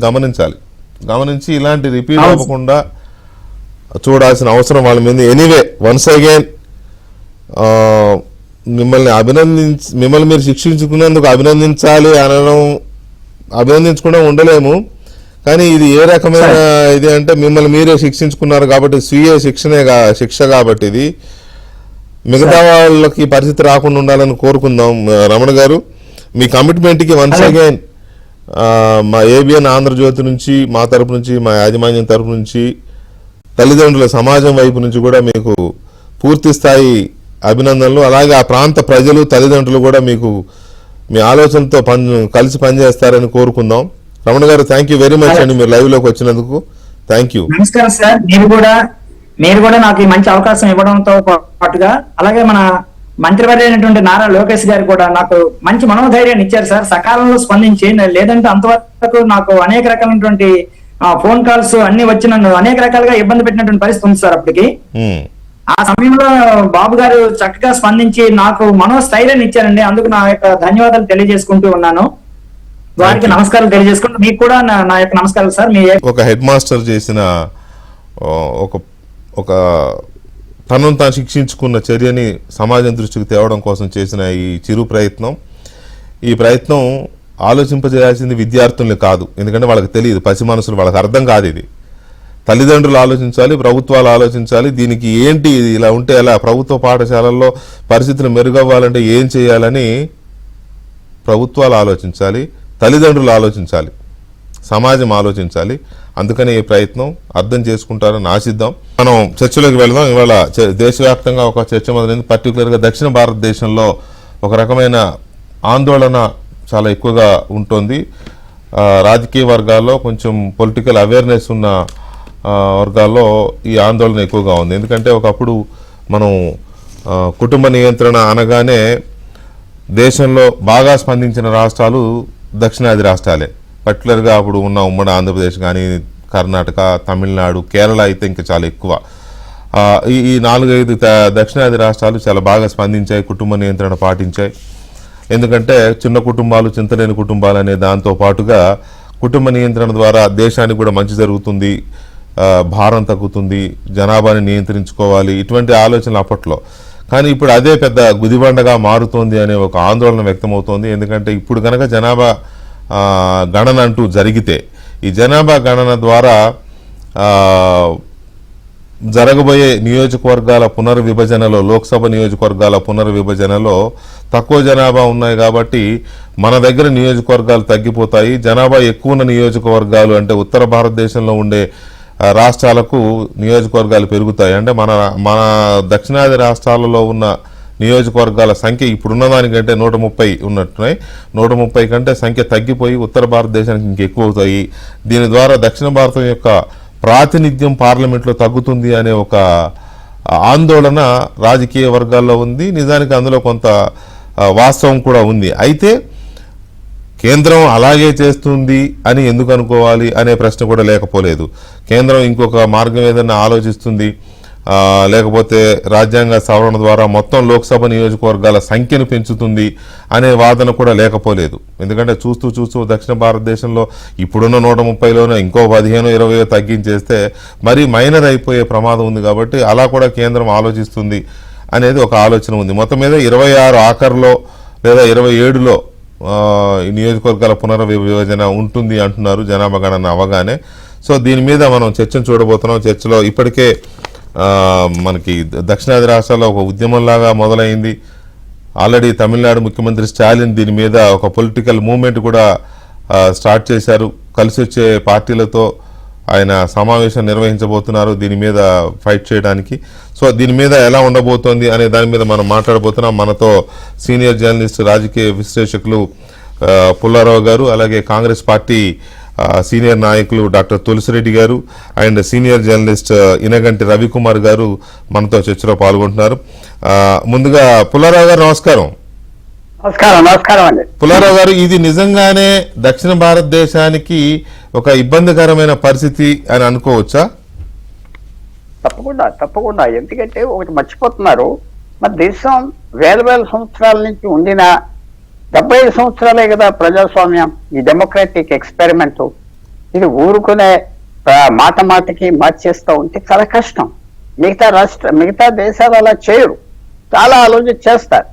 గమనించి ఇలాంటి రిపీట్ అవ్వకుండా చూడాల్సిన అవసరం వాళ్ళ మీద. ఎనీవే, వన్స్ అగైన్ మిమ్మల్ని మీరు శిక్షించుకున్నందుకు అభినందించాలి అనడం, అభినందించకుండా ఉండలేము. కానీ ఇది ఏ రకమైన ఇది అంటే మిమ్మల్ని మీరే శిక్షించుకున్నారు కాబట్టి స్వీయ శిక్ష కాబట్టి ఇది మిగతా వాళ్ళకి పరిస్థితి రాకుండా ఉండాలని కోరుకుందాం. రమణ గారు, మీ కమిట్మెంట్కి వన్స్ అగైన్ మా ఏబిఎన్ ఆంధ్రజ్యోతి నుంచి, మా తరపు నుంచి, మా యాజమాన్యం తరపు నుంచి, తల్లిదండ్రుల సమాజం వైపు నుంచి కూడా మీకు పూర్తి స్థాయి అభినందనలు. అలాగే ఆ ప్రాంత ప్రజలు, తల్లిదండ్రులు కూడా మీకు మీ ఆలోచనతో కలిసి పనిచేస్తారని కోరుకుందాం. రమణ గారు, థ్యాంక్ యూ వెరీ మచ్ అండి, మీరు లైవ్ లోకి వచ్చినందుకు థ్యాంక్ యూ. నమస్కారం సార్. మీరు కూడా నాకు ఈ మంచి అవకాశం ఇవ్వడంతో పాటుగా, అలాగే మన మంత్రివర్య అయినటువంటి నారా లోకేష్ గారు కూడా నాకు మంచి మనోధైర్యాన్ని ఇచ్చారు సార్, సకాలంలో స్పందించి. లేదంటే అంతవరకు నాకు అనేక రకాలైనటువంటి ఫోన్ కాల్స్ అన్ని వచ్చి నన్ను అనేక రకాలుగా ఇబ్బంది పెట్టినటువంటి పరిస్థితి ఉంది సార్. అప్పటికి ఆ సమయంలో బాబు గారు చక్కగా స్పందించి నాకు మనోస్థైర్యాన్ని ఇచ్చారండి. అందుకు నా యొక్క ధన్యవాదాలు తెలియజేసుకుంటూ ఉన్నాను. వారికి నమస్కారాలు తెలియజేసుకుంటూ మీకు కూడా నా యొక్క నమస్కారాలు సార్. మీ ఒక హెడ్ మాస్టర్ చేసిన ఒక తనను తాను శిక్షించుకున్న చర్యని సమాజం దృష్టికి తేవడం కోసం చేసిన ఈ చిరు ప్రయత్నం, ఈ ప్రయత్నం ఆలోచింపజేయాల్సింది విద్యార్థుల్ని కాదు. ఎందుకంటే వాళ్ళకి తెలియదు, పసి మనసులు, వాళ్ళకి అర్థం కాదు. ఇది తల్లిదండ్రులు ఆలోచించాలి, ప్రభుత్వాలు ఆలోచించాలి. దీనికి ఏంటి, ఇలా ఉంటే ఎలా, ప్రభుత్వ పాఠశాలల్లో పరిస్థితులు మెరుగవ్వాలంటే ఏం చేయాలని ప్రభుత్వాలు ఆలోచించాలి, తల్లిదండ్రులు ఆలోచించాలి, సమాజం ఆలోచించాలి. అందుకని ఈ ప్రయత్నం అర్థం చేసుకుంటారని ఆశిద్దాం. మనం చర్చలోకి వెళ్దాం. ఇవాళ దేశవ్యాప్తంగా ఒక చర్చ మొదలైంది. పర్టికులర్గా దక్షిణ భారతదేశంలో ఒక రకమైన ఆందోళన చాలా ఎక్కువగా ఉంటుంది. రాజకీయ వర్గాల్లో కొంచెం పొలిటికల్ అవేర్నెస్ ఉన్న వర్గాల్లో ఈ ఆందోళన ఎక్కువగా ఉంది. ఎందుకంటే ఒకప్పుడు మనం కుటుంబ నియంత్రణ అనగానే దేశంలో బాగా స్పందించిన రాష్ట్రాలు దక్షిణాది రాష్ట్రాలే. పర్టికులర్గా అప్పుడు ఉన్న ఉమ్మడి ఆంధ్రప్రదేశ్ కానీ, కర్ణాటక, తమిళనాడు, కేరళ అయితే ఇంకా చాలా ఎక్కువ. ఈ 4-5 దక్షిణాది రాష్ట్రాలు చాలా బాగా స్పందించాయి, కుటుంబ నియంత్రణ పాటించాయి. ఎందుకంటే చిన్న కుటుంబాలు చింతలేని కుటుంబాలు అనే దాంతో పాటుగా కుటుంబ నియంత్రణ ద్వారా దేశానికి కూడా మంచి జరుగుతుంది, భారం తగ్గుతుంది, జనాభాని నియంత్రించుకోవాలి, ఇటువంటి ఆలోచనలు అప్పట్లో. కానీ ఇప్పుడు అదే పెద్ద గుదిబండగా మారుతోంది అనే ఒక ఆందోళన వ్యక్తమవుతోంది. ఎందుకంటే ఇప్పుడు కనుక జనాభా గణన అంటూ జరిగితే ఈ జనాభా గణన ద్వారా జరగబోయే నియోజకవర్గాల పునర్విభజనలో, లోక్సభ నియోజకవర్గాల పునర్విభజనలో తక్కువ జనాభా ఉన్నాయి కాబట్టి మన దగ్గర నియోజకవర్గాలు తగ్గిపోతాయి. జనాభా ఎక్కువ ఉన్న నియోజకవర్గాలు అంటే ఉత్తర భారతదేశంలో ఉండే రాష్ట్రాలకు నియోజకవర్గాలు పెరుగుతాయి. అంటే మన దక్షిణాది రాష్ట్రాలలో ఉన్న నియోజకవర్గాల సంఖ్య ఇప్పుడున్న దానికంటే 130 ఉన్నట్టున్నాయి. 130 కంటే సంఖ్య తగ్గిపోయి ఉత్తర భారతదేశానికి ఇంకెక్కువ అవుతాయి. దీని ద్వారా దక్షిణ భారతం యొక్క ప్రాతినిధ్యం పార్లమెంట్లో తగ్గుతుంది అనే ఒక ఆందోళన రాజకీయ వర్గాల్లో ఉంది. నిజానికి అందులో కొంత వాస్తవం కూడా ఉంది. అయితే కేంద్రం అలాగే చేస్తుంది అని ఎందుకు అనుకోవాలి అనే ప్రశ్న కూడా లేకపోలేదు. కేంద్రం ఇంకొక మార్గం ఏదైనా ఆలోచిస్తుంది, లేకపోతే రాజ్యాంగ సవరణ ద్వారా మొత్తం లోక్సభ నియోజకవర్గాల సంఖ్యను పెంచుతుంది అనే వాదన కూడా లేకపోలేదు. ఎందుకంటే చూస్తూ దక్షిణ భారతదేశంలో ఇప్పుడున్న 130లోనే ఇంకో 15-20 తగ్గించేస్తే మరీ మైనర్ అయిపోయే ప్రమాదం ఉంది. కాబట్టి అలా కూడా కేంద్రం ఆలోచిస్తుంది అనేది ఒక ఆలోచన ఉంది. మొత్తం మీద 26 ఆఖరులో లేదా 27లో ఈ నియోజకవర్గాల పునర్విభజన ఉంటుంది అంటున్నారు జనాభా గణన అవగానే. సో దీని మీద మనం చర్చను చూడబోతున్నాం. చర్చలో ఇప్పటికే మనకి దక్షిణాది రాష్ట్రాల్లో ఒక ఉద్యమంలాగా మొదలైంది. ఆల్రెడీ తమిళనాడు ముఖ్యమంత్రి స్టాలిన్ దీని మీద ఒక పొలిటికల్ మూవ్మెంట్ కూడా స్టార్ట్ చేశారు. కలిసి వచ్చే పార్టీలతో ఆయన సమావేశం నిర్వహించబోతున్నారు దీని మీద ఫైట్ చేయడానికి. సో దీని మీద ఎలా ఉండబోతోంది అనే దాని మీద మనం మాట్లాడబోతున్నాం. మనతో సీనియర్ జర్నలిస్ట్, రాజకీయ విశ్లేషకులు పుల్లారావు గారు, అలాగే కాంగ్రెస్ పార్టీ సీనియర్ నాయకులు డాక్టర్ తులసిరెడ్డి గారు and senior journalist Inaganti Ravikumar గారు మనతో చర్చలో పాల్గొంటున్నారు. ముందుగా పుల్లారావు గారు నమస్కారం. నమస్కారం అండి. పుల్లారావు గారు, ఇది నిజంగానే దక్షిణ భారతదేశానికి ఒక ఇబ్బందికరమైన పరిస్థితి అని అనుకోవచ్చా? తప్పకుండా. ఎందుకంటే ఒకటి మర్చిపోతున్నారు, మన దేశం వేల సంవత్సరాల నుంచి ఉండిన 75 సంవత్సరాలే కదా ప్రజాస్వామ్యం, ఈ డెమోక్రటిక్ ఎక్స్పెరిమెంట్. ఇది ఊరుకునే మాటకి మార్చేస్తూ ఉంటే చాలా కష్టం. మిగతా దేశాలు అలా చేయరు, చాలా ఆలోచన చేస్తారు.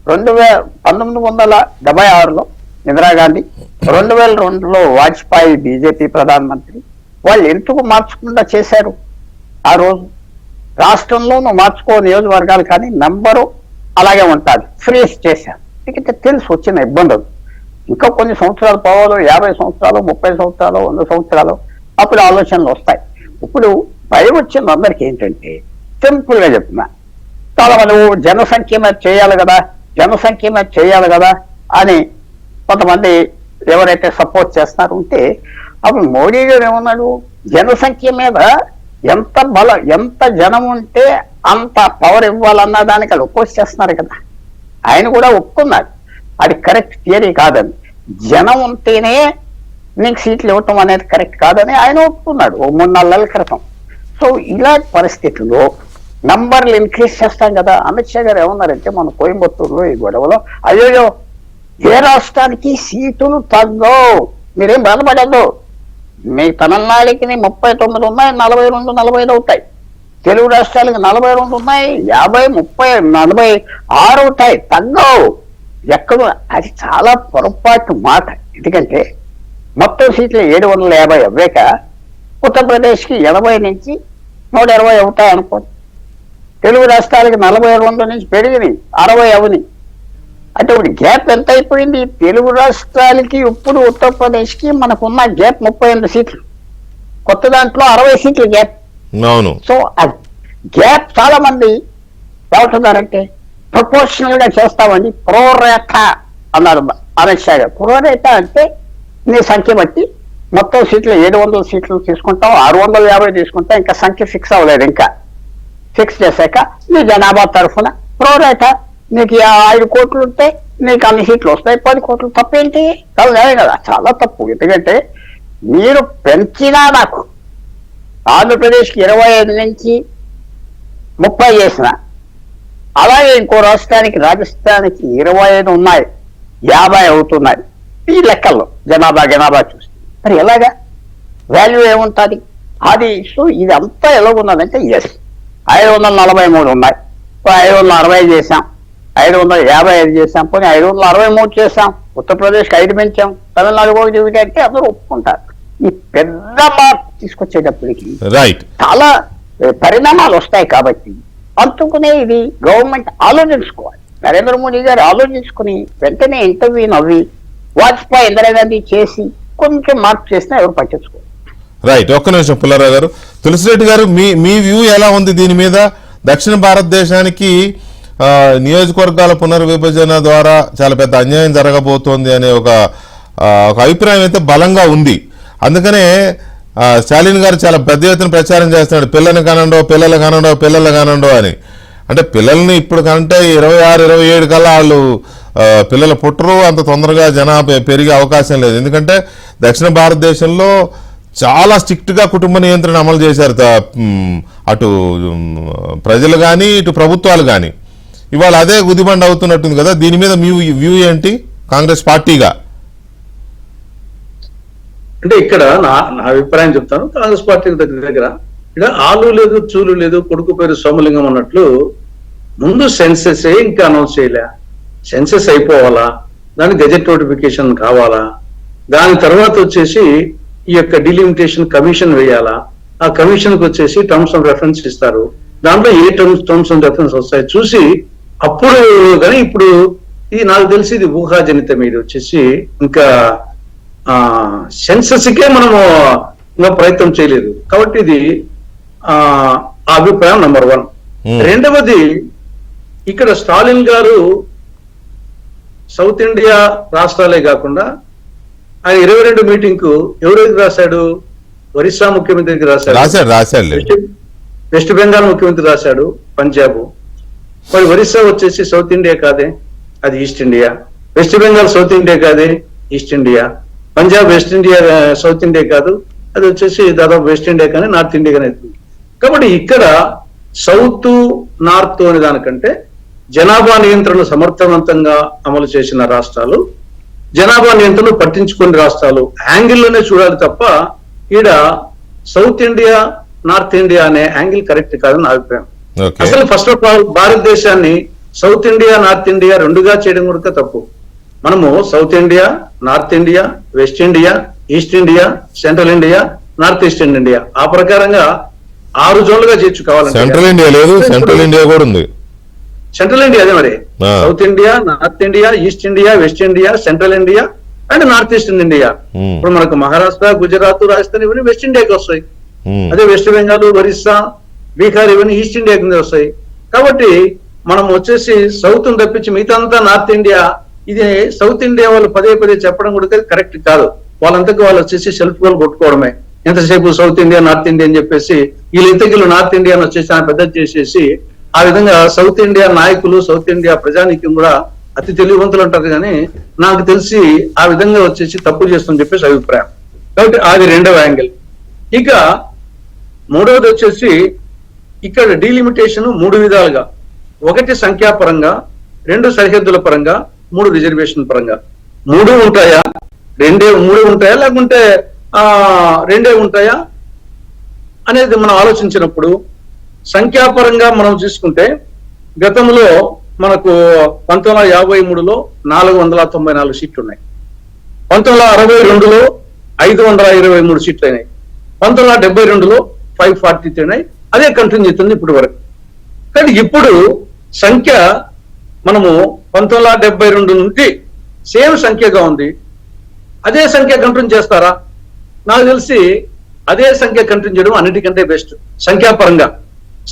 1976లో ఇందిరాగాంధీ, 2002లో వాజ్పేయి బీజేపీ ప్రధానమంత్రి. వాళ్ళు ఎందుకు మార్చకుండా చేశారు? ఆ రోజు రాష్ట్రంలోనూ మార్చుకో నియోజకవర్గాలు, కానీ నంబరు అలాగే ఉంటుంది, ఫ్రీజ్ చేశారు. ఎందుకంటే తెలుసు వచ్చిన ఇబ్బందులు. ఇంకా కొన్ని సంవత్సరాలు పోవాలో, 50 సంవత్సరాలు, 30 సంవత్సరాలు, 100 సంవత్సరాలు, అప్పుడు ఆలోచనలు వస్తాయి. ఇప్పుడు భయం వచ్చింది అందరికీ. ఏంటంటే సింపుల్ గా చెప్తున్నా, చాలా మంది జనసంఖ్య మీద చేయాలి కదా అని కొంతమంది ఎవరైతే సపోర్ట్ చేస్తున్నారు ఉంటే, అప్పుడు మోడీ గారు ఏమన్నాడు, జనసంఖ్య మీద ఎంత జనం ఉంటే అంత పవర్ ఇవ్వాలన్న దానికి వాళ్ళు ఒపోజ్ చేస్తున్నారు కదా. ఆయన కూడా ఒప్పుకున్నాడు అది కరెక్ట్ థియరీ కాదని. జనం ఉంటేనే నీకు సీట్లు ఇవ్వటం అనేది కరెక్ట్ కాదని ఆయన ఒప్పుకున్నాడు ఓ 3-4 నెలల క్రితం. సో ఇలాంటి పరిస్థితుల్లో నంబర్లు ఇంక్రీజ్ చేస్తాం కదా. అమిత్ షా గారు ఏమన్నారంటే మన కోయంబత్తూరులో ఈ గొడవలో, అయ్యో ఏ రాష్ట్రానికి సీటులు తగ్గవు, మీరేం బాధపడద్దు, మీ తమిళనాడుకి 39 ఉన్నాయి, 42, 45 అవుతాయి. తెలుగు రాష్ట్రాలకు 42 ఉన్నాయి, 50, 30, 46 అవుతాయి, తగ్గవు ఎక్కడ. అది చాలా పొరపాటు మాట. ఎందుకంటే మొత్తం సీట్లు 750 అవ్వాక ఉత్తరప్రదేశ్కి 80 నుంచి 120 అవుతాయి అనుకోండి. తెలుగు రాష్ట్రాలకి 42 నుంచి పెరిగినాయి 60 అవని. అంటే ఇప్పుడు గ్యాప్ ఎంత అయిపోయింది? తెలుగు రాష్ట్రాలకి ఇప్పుడు ఉత్తరప్రదేశ్కి మనకున్న గ్యాప్ 38 సీట్లు. కొత్త దాంట్లో 60 సీట్లు గ్యాప్. అవును. సో ఆ గ్యాప్ చాలా మంది ఏమంటున్నారంటే ప్రపోర్షనల్ గా చేస్తామండి, ప్రోరేఖ అన్నారు అమిత్ షా గారు. ప్రోరేఖ అంటే నీ సంఖ్య బట్టి మొత్తం సీట్లు 700 సీట్లు తీసుకుంటాం, 650 తీసుకుంటాం, ఇంకా సంఖ్య ఫిక్స్ అవ్వలేదు. ఇంకా ఫిక్స్ చేశాక నీ జనాభా తరఫున ప్రోరేఖ నీకు 5 కోట్లు ఉంటే నీకు అన్ని సీట్లు వస్తాయి, 10 కోట్లు. తప్పేంటి? కదా, చాలా తప్పు. ఎందుకంటే మీరు పెంచినా నాకు ఆంధ్రప్రదేశ్కి 25 నుంచి 30 చేసిన, అలాగే ఇంకో రాష్ట్రానికి రాజస్థాన్కి 25 ఉన్నాయి, 50 అవుతున్నాయి ఈ లెక్కల్లో జనాభా చూస్తే. మరి ఎలాగా వాల్యూ ఏముంటుంది? అది సో ఇదంతా ఎలాగున్నదంటే 543 ఉన్నాయి, 560 చేశాం, 555 చేశాం, పోనీ 563 చేశాం, ఉత్తరప్రదేశ్కి 5 పెంచాం, తమిళనాడు 1 అంటే అందరూ ఒప్పుకుంటారు. ఈ పెద్ద మార్పు తీసుకొచ్చేటప్పటికి చాలా పరిణామాలు వస్తాయి. కాబట్టి అందుకునే ఇది గవర్నమెంట్ ఆలోచించుకోవాలి. నరేంద్ర మోడీ గారు ఆలోచించుకుని వెంటనే ఇంటర్వ్యూ నవ్వి వాజ్పేయి ఇందిరాగాంధీ చేసి కొంచెం మార్పు చేసినా ఎవరు పట్టించుకోవాలి. రైట్. ఒక్క నిమిషం పుల్లారావు గారు. తులసిరెడ్డి గారు, మీ వ్యూ ఎలా ఉంది దీని మీద? దక్షిణ భారతదేశానికి నియోజకవర్గాల పునర్విభజన ద్వారా చాలా పెద్ద అన్యాయం జరగబోతోంది అనే ఒక అభిప్రాయం అయితే బలంగా ఉంది. అందుకనే స్టాలిన్ గారు చాలా పెద్ద ఎత్తున ప్రచారం చేస్తున్నాడు, పిల్లల్ని కానండో అని. అంటే పిల్లల్ని ఇప్పుడు కంటే 26-27 కల్లా వాళ్ళు పిల్లలు పుట్టరు, అంత తొందరగా జనాభా పెరిగే అవకాశం లేదు. ఎందుకంటే దక్షిణ భారతదేశంలో చాలా స్ట్రిక్ట్గా కుటుంబ నియంత్రణ అమలు చేశారు అటు ప్రజలు కానీ ఇటు ప్రభుత్వాలు కానీ. ఇవాళ అదే గుదిబండ అవుతున్నట్టుంది కదా. దీని మీద మీ వ్యూ ఏంటి కాంగ్రెస్ పార్టీగా? అంటే ఇక్కడ నా అభిప్రాయం చెప్తాను. కాంగ్రెస్ పార్టీ దగ్గర ఇక్కడ ఆలు లేదు, చూలు లేదు, కొడుకు పేరు సోమలింగం అన్నట్లు ముందు సెన్సెస్ ఇంకా అనౌన్స్ చేయలే. సెన్సెస్ అయిపోవాలా, దానికి గెజెట్ నోటిఫికేషన్ కావాలా, దాని తర్వాత వచ్చేసి ఈ యొక్క డిలిమిటేషన్ కమిషన్ వేయాలా, ఆ కమిషన్ కి వచ్చేసి టర్మ్స్ ఆఫ్ రెఫరెన్స్ ఇస్తారు, దాంట్లో ఏ టర్మ్స్ ఆఫ్ రెఫరెన్స్ వస్తాయి చూసి అప్పుడు. కానీ ఇప్పుడు ఇది నాకు తెలిసి ఇది ఊహాజనితం. ఇది వచ్చేసి ఇంకా సెన్సస్ కే మనము ఇంకా ప్రయత్నం చేయలేదు. కాబట్టి ఇది అభిప్రాయం నెంబర్ 1. రెండవది, ఇక్కడ స్టాలిన్ గారు సౌత్ ఇండియా రాష్ట్రాలే కాకుండా ఆయన 22 మీటింగ్ కు ఎవరికి రాశాడు? ఒరిస్సా ముఖ్యమంత్రికి రాశాడు, వెస్ట్ బెంగాల్ ముఖ్యమంత్రి రాశాడు, పంజాబ్. మరి ఒరిస్సా వచ్చేసి సౌత్ ఇండియా కాదే, అది east India. West Bengal south India కాదే, east India. Punjab west India, south India కాదు, అది వచ్చేసి దాదాపు వెస్ట్ ఇండియా కానీ నార్త్ ఇండియా కానీ అవుతుంది. కాబట్టి ఇక్కడ సౌత్ నార్త్ అనే దానికంటే జనాభా నియంత్రణ సమర్థవంతంగా అమలు చేసిన రాష్ట్రాలు, జనాభా నియంత్రణ పట్టించుకునే రాష్ట్రాలు యాంగిల్లోనే చూడాలి తప్ప ఈడ సౌత్ ఇండియా నార్త్ ఇండియా అనే యాంగిల్ కరెక్ట్ కాదని నా అభిప్రాయం. అసలు ఫస్ట్ ఆఫ్ ఆల్ భారతదేశాన్ని సౌత్ ఇండియా నార్త్ ఇండియా రెండుగా చేయడం కూడా తప్పు. మనము south India, north India, west India, east India, central India, north eastern India, ఆ ప్రకారంగా 6 జోన్లుగా చేర్చుకోవాలంటే సెంట్రల్ ఇండియా లేదు, సెంట్రల్ ఇండియా కూడా ఉంది. సెంట్రల్ ఇండియా అదే మరి south India, north India, east India, west India, central India and north eastern India. ఇప్పుడు మనకు మహారాష్ట్ర, గుజరాత్, రాజస్థాన్ ఇవన్నీ వెస్ట్ ఇండియాకి వస్తాయి. అదే వెస్ట్ బెంగాల్, ఒరిస్సా, బీహార్ ఇవన్నీ ఈస్ట్ ఇండియా కింద వస్తాయి. కాబట్టి మనం వచ్చేసి సౌత్ తప్పించి మిగతా అంతా నార్త్ ఇండియా. ఇది సౌత్ ఇండియా వాళ్ళు పదే చెప్పడం కూడా కరెక్ట్ కాదు. వాళ్ళంతకు వాళ్ళు వచ్చేసి సెల్ఫ్ గోల్ కొట్టుకోవడమే. ఎంతసేపు సౌత్ ఇండియా నార్త్ ఇండియా అని చెప్పేసి వీళ్ళింతకీళ్ళు నార్త్ ఇండియా వచ్చేసి ఆయన పెద్ద చేసేసి ఆ విధంగా సౌత్ ఇండియా నాయకులు, సౌత్ ఇండియా ప్రజానీకం కూడా అతి తెలివివంతులు అంటారు. కానీ నాకు తెలిసి ఆ విధంగా వచ్చేసి తప్పు చేస్తుందని చెప్పేసి అభిప్రాయం. కాబట్టి అది రెండవ యాంగిల్. ఇక మూడవది వచ్చేసి ఇక్కడ డీలిమిటేషన్ 3 విధాలుగా. 1 సంఖ్యాపరంగా, 2 సరిహద్దుల పరంగా, 3 రిజర్వేషన్ పరంగా. 3 ఉంటాయా, 3 ఉంటాయా, లేకుంటే 2 ఉంటాయా అనేది మనం ఆలోచించినప్పుడు సంఖ్యాపరంగా మనం చూసుకుంటే గతంలో మనకు 1953లో 494 సీట్లు ఉన్నాయి. 1962లో 523 సీట్లు అయినాయి. 1972లో 543 అయినాయి. అదే కంటిన్యూ అవుతుంది ఇప్పటి వరకు. కానీ ఇప్పుడు సంఖ్య మనము 1972 నుండి సేమ్ సంఖ్యగా ఉంది. అదే సంఖ్య కంటిన్యూ చేస్తారా? నాకు తెలిసి అదే సంఖ్య కంటిన్యూ చేయడం అన్నిటికంటే బెస్ట్. సంఖ్యాపరంగా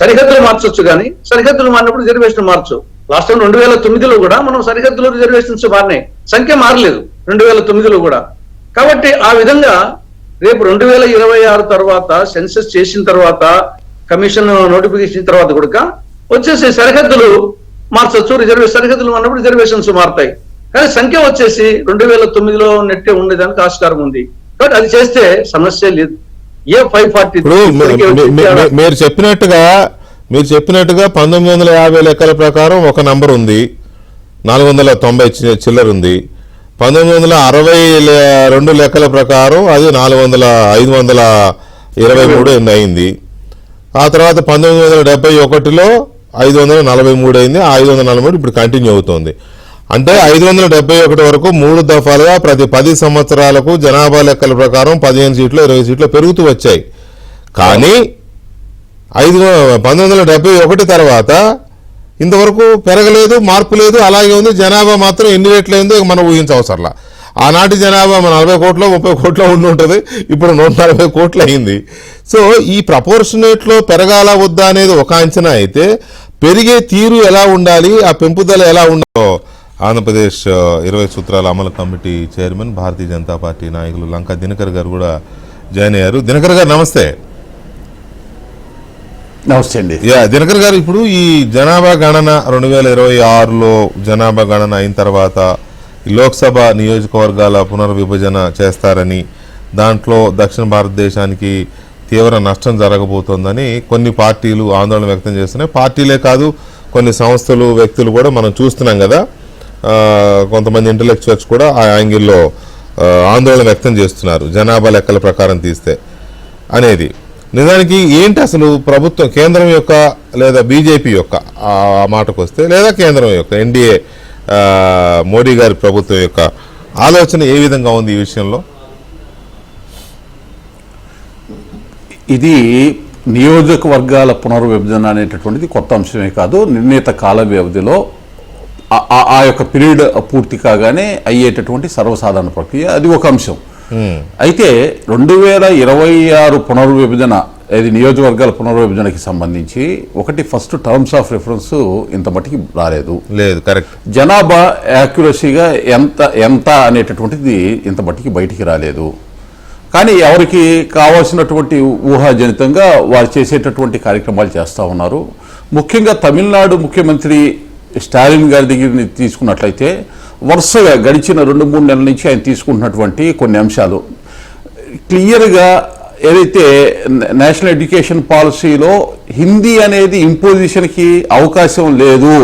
సరిహద్దులు మార్చొచ్చు, కానీ సరిహద్దులు మారినప్పుడు రిజర్వేషన్ మార్చు. లాస్ట్ టైం 2009లో కూడా మనం సరిహద్దులు రిజర్వేషన్స్ మారినాయి, సంఖ్య మారలేదు 2009లో కూడా. కాబట్టి ఆ విధంగా రేపు 2026 తర్వాత సెన్సస్ చేసిన తర్వాత, కమిషన్ నోటిఫికేషన్ తర్వాత కూడా వచ్చేసి సరిహద్దులు మార్చొచ్చు. సరిహద్దులు అన్నప్పుడు రిజర్వేషన్స్ మారుతాయి, కానీ సంఖ్య వచ్చేసి 2009లో నెట్టే ఉండేదానికి ఆస్కారం ఉంది. కాబట్టి అది చేస్తే సమస్య లేదు. ఏ 540 మీరు చెప్పినట్టుగా 1950 లెక్కల ప్రకారం ఒక నంబర్ ఉంది, 490 చిల్లర ఉంది. 1962 లెక్కల ప్రకారం అది 523 అయింది. ఆ తర్వాత 1971లో 543 అయింది. 543 ఇప్పుడు కంటిన్యూ అవుతోంది. అంటే 571 వరకు 3 దఫాలుగా ప్రతి 10 సంవత్సరాలకు జనాభా లెక్కల ప్రకారం 15 సీట్లు 20 సీట్లు పెరుగుతూ వచ్చాయి. కానీ 1971 తర్వాత ఇంతవరకు పెరగలేదు, మార్పు లేదు, అలాగే ఉంది. జనాభా మాత్రం ఎన్ని రెట్లయిందో మనం ఊహించవసరలా. ఆనాటి జనాభా 40 కోట్ల 30 కోట్ల ఉండి ఉంటుంది, ఇప్పుడు 140 కోట్లు అయింది. సో ఈ ప్రపోర్షనేట్లో పెరగాల వద్దా అనేది ఒక అంచనా అయితే, పెరిగే తీరు ఎలా ఉండాలి, ఆ పెంపుదల ఎలా ఉండాలో ఆంధ్రప్రదేశ్ 20 సూత్రాల అమలు committee chairman, Bharatiya Janata party నాయకులు లంకా దినకర్ గారు కూడా జాయిన్ అయ్యారు. దినకర్ గారు నమస్తే. నమస్తే అండి. దినకర్ గారు, ఇప్పుడు ఈ జనాభా గణన 2026లో జనాభా గణన అయిన తర్వాత లోక్సభ నియోజకవర్గాల పునర్విభజన చేస్తారని, దాంట్లో దక్షిణ భారతదేశానికి తీవ్ర నష్టం జరగబోతోందని కొన్ని పార్టీలు ఆందోళన వ్యక్తం చేస్తున్నాయి. పార్టీలే కాదు, కొన్ని సంస్థలు, వ్యక్తులు కూడా మనం చూస్తున్నాం కదా. కొంతమంది ఇంటలెక్చువల్స్ కూడా ఆ యాంగిల్లో ఆందోళన వ్యక్తం చేస్తున్నారు, జనాభా లెక్కల ప్రకారం తీస్తే అనేది. నిజానికి ఏంటి అసలు ప్రభుత్వం, కేంద్రం యొక్క లేదా బీజేపీ యొక్క ఆ మాటకు వస్తే, లేదా కేంద్రం యొక్క ఎన్డీఏ మోడీ గారి ప్రభుత్వం యొక్క ఆలోచన ఏ విధంగా ఉంది ఈ విషయంలో? ఇది నియోజకవర్గాల పునర్విభజన అనేటటువంటిది కొత్త అంశమే కాదు. నిర్ణీత కాల వ్యవధిలో ఆ యొక్క పీరియడ్ పూర్తి కాగానే అయ్యేటటువంటి సర్వసాధారణ ప్రక్రియ, అది ఒక అంశం. అయితే 2026 పునర్విభజన, ఇది నియోజకవర్గాల పునర్విభజనకి సంబంధించి ఒకటి ఫస్ట్ టర్మ్స్ ఆఫ్ రిఫరెన్స్ ఇంత మట్టికి రాలేదు. లేదు, కరెక్ట్. జనాభా యాక్యురసీగా ఎంత అనేటటువంటిది ఇంత మట్టికి బయటికి రాలేదు. కానీ ఎవరికి కావాల్సినటువంటి ఊహాజనితంగా వారు చేసేటటువంటి కార్యక్రమాలు చేస్తూ ఉన్నారు. ముఖ్యంగా తమిళనాడు ముఖ్యమంత్రి స్టాలిన్ గారి దగ్గర తీసుకున్నట్లయితే వరుసగా గడిచిన 2-3 నెలల నుంచి ఆయన తీసుకుంటున్నటువంటి కొన్ని అంశాలు క్లియర్గా, ఏదైతే నేషనల్ ఎడ్యుకేషన్ పాలసీలో హిందీ అనేది ఇంపోజిషన్కి అవకాశం లేదు,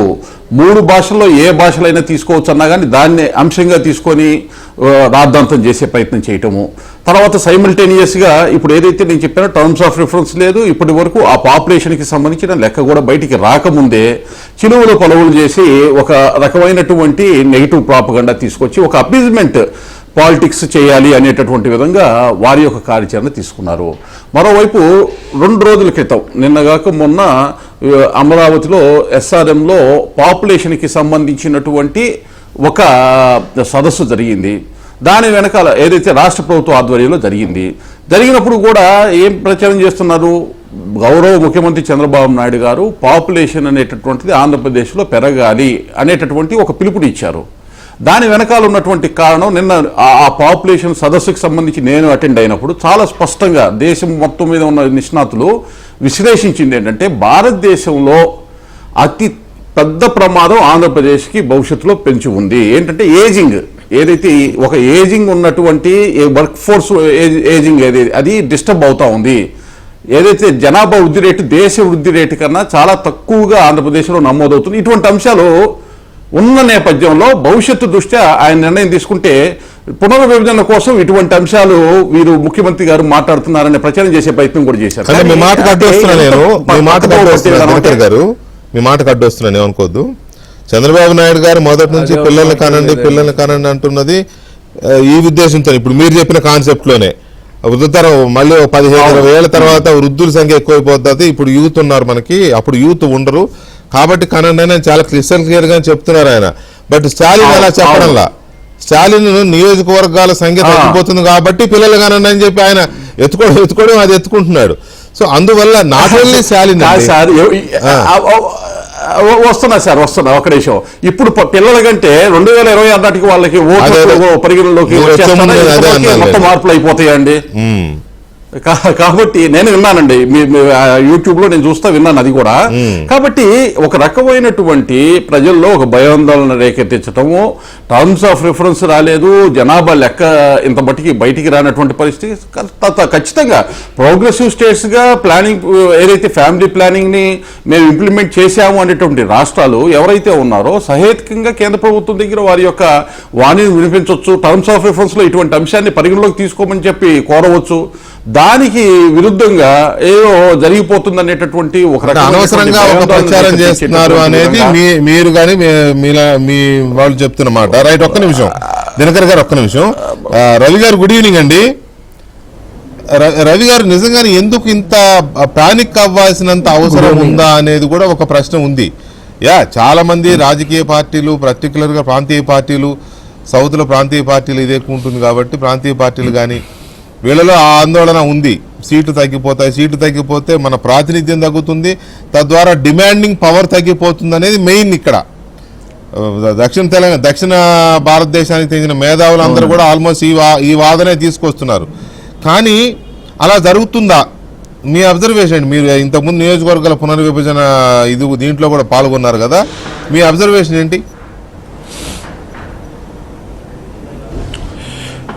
3 భాషల్లో ఏ భాషలైనా తీసుకోవచ్చు అన్నా కానీ దాన్ని అంశంగా తీసుకొని రాద్ధాంతం చేసే ప్రయత్నం చేయటము. తర్వాత సైమల్టేనియస్గా ఇప్పుడు ఏదైతే నేను చెప్పానో టర్మ్స్ ఆఫ్ రిఫరెన్స్ లేదు, ఇప్పటి వరకు ఆ పాపులేషన్కి సంబంధించిన లెక్క కూడా బయటికి రాకముందే చిలువలు పొలవులు చేసి ఒక రకమైనటువంటి నెగిటివ్ ప్రాపగండా తీసుకొచ్చి ఒక అపీజ్మెంట్ పాలిటిక్స్ చేయాలి అనేటటువంటి విధంగా వారి యొక్క కార్యాచరణ తీసుకున్నారు. మరోవైపు 2 రోజుల క్రితం, నిన్నగాక మొన్న అమరావతిలో SRMలో పాపులేషన్కి సంబంధించినటువంటి ఒక సదస్సు జరిగింది. దాని వెనకాల ఏదైతే రాష్ట్ర ప్రభుత్వ ఆధ్వర్యంలో జరిగినప్పుడు కూడా ఏం ప్రచారం చేస్తున్నారు, గౌరవ ముఖ్యమంత్రి చంద్రబాబు నాయుడు గారు పాపులేషన్ అనేటటువంటిది ఆంధ్రప్రదేశ్లో పెరగాలి అనేటటువంటి ఒక పిలుపునిచ్చారు. దాని వెనకాల ఉన్నటువంటి కారణం, నిన్న ఆ పాపులేషన్ సదస్సుకు సంబంధించి నేను అటెండ్ అయినప్పుడు చాలా స్పష్టంగా దేశం మొత్తం మీద ఉన్న నిష్ణాతులు విశ్లేషించింది ఏంటంటే, భారతదేశంలో అతి పెద్ద ప్రమాదం ఆంధ్రప్రదేశ్కి భవిష్యత్తులో పెంచి ఉంది. ఏంటంటే ఏజింగ్, ఏదైతే ఒక ఏజింగ్ ఉన్నటువంటి వర్క్ ఫోర్స్ ఏజింగ్ అది డిస్టర్బ్ అవుతా ఉంది. ఏదైతే జనాభా వృద్ధి రేటు దేశ వృద్ధి రేటు కన్నా చాలా తక్కువగా ఆంధ్రప్రదేశ్లో నమోదవుతుంది. ఇటువంటి అంశాలు ఉన్న నేపథ్యంలో భవిష్యత్తు దృష్ట్యా ఆయన నిర్ణయం తీసుకుంటే పునర్విభజన కోసం ఇటువంటి అంశాలు వీరు ముఖ్యమంత్రి గారు మాట్లాడుతున్నారనే ప్రచారం చేసే ప్రయత్నం కూడా చేశారు. మీ మాటకు అడ్డొస్తున్నాను ఏమనుకోవద్దు. చంద్రబాబు నాయుడు గారు మొదటి నుంచి పిల్లల్ని కనండి అంటున్నది ఈ ఉద్దేశంతో, ఇప్పుడు మీరు చెప్పిన కాన్సెప్ట్ లోనే వృద్ధతరం మళ్ళీ 15-20 ఏళ్ల తర్వాత వృద్ధుల సంఖ్య ఎక్కువైపోతుంది. ఇప్పుడు యూత్ ఉన్నారు మనకి, అప్పుడు యూత్ ఉండరు కాబట్టి కనండి అని చాలా క్లియర్ గా చెప్తున్నారు ఆయన. బట్ స్టాలిన్ అలా చెప్పడంలా, స్టాలిన్ నియోజకవర్గాల సంఖ్య తగ్గిపోతుంది కాబట్టి పిల్లలు కానండి అని చెప్పి ఆయన ఎత్తుకోవడం అది ఎత్తుకుంటున్నాడు. సో అందువల్ల నాట్ ఓన్లీ స్టాలిన్ సార్ వస్తున్నా ఒక నిమిషం. ఇప్పుడు పిల్లల కంటే 2026 నాటికి వాళ్ళకి ఓటు పరిగణలోకి మొత్తం మార్పులు అయిపోతాయండి. కాబట్టి నేను విన్నానండి, యూట్యూబ్ లో నేను విన్నాను అది కూడా. కాబట్టి ఒక రకమైనటువంటి ప్రజల్లో ఒక భయాందోళన రేకెత్తించటము, టర్మ్స్ ఆఫ్ రిఫరెన్స్ రాలేదు, జనాభా లెక్క ఇంత మట్టికి బయటికి రానటువంటి పరిస్థితి. ఖచ్చితంగా ప్రోగ్రెసివ్ స్టేట్స్ గా ప్లానింగ్ ఏదైతే ఫ్యామిలీ ప్లానింగ్ ని మేము ఇంప్లిమెంట్ చేశాము అనేటువంటి రాష్ట్రాలు ఎవరైతే ఉన్నారో సహేతుకంగా కేంద్ర ప్రభుత్వం దగ్గర వారి యొక్క వాణిని వినిపించవచ్చు. టర్మ్స్ ఆఫ్ రిఫరెన్స్ లో ఇటువంటి అంశాన్ని పరిగణలోకి తీసుకోమని చెప్పి కోరవచ్చు. దానికి విరుద్ధంగా ఏదో జరిగిపోతుంది అనేటటువంటి ఒక అనవసరంగా ఒక ప్రచారం చేస్తున్నారు అనేది మీరు కానీ మీ వాళ్ళు చెప్తున్నమాట. రైట్, ఒక్క నిమిషం దినకర్ గారు, ఒక్క నిమిషం. రవి గారు గుడ్ ఈవినింగ్ అండి. రవి గారు, నిజంగానే ఎందుకు ఇంత పానిక్ అవ్వాల్సినంత అవసరం ఉందా అనేది కూడా ఒక ప్రశ్న ఉంది. చాలా మంది రాజకీయ పార్టీలు, పర్టికులర్ గా ప్రాంతీయ పార్టీలు, సౌత్ లో ప్రాంతీయ పార్టీలు ఇదే ఉంటుంది కాబట్టి ప్రాంతీయ పార్టీలు కానీ వీళ్ళలో ఆ ఆందోళన ఉంది. సీట్లు తగ్గిపోతాయి, సీట్లు తగ్గిపోతే మన ప్రాతినిధ్యం తగ్గుతుంది, తద్వారా డిమాండింగ్ పవర్ తగ్గిపోతుంది అనేది మెయిన్. ఇక్కడ దక్షిణ భారతదేశానికి చెందిన మేధావులందరూ కూడా ఆల్మోస్ట్ ఈ వాదనే తీసుకొస్తున్నారు. కానీ అలా జరుగుతుందా? మీ అబ్జర్వేషన్, మీరు ఇంతకుముందు నియోజకవర్గాల పునర్విభజన దీంట్లో కూడా పాల్గొన్నారు కదా, మీ అబ్జర్వేషన్ ఏంటి?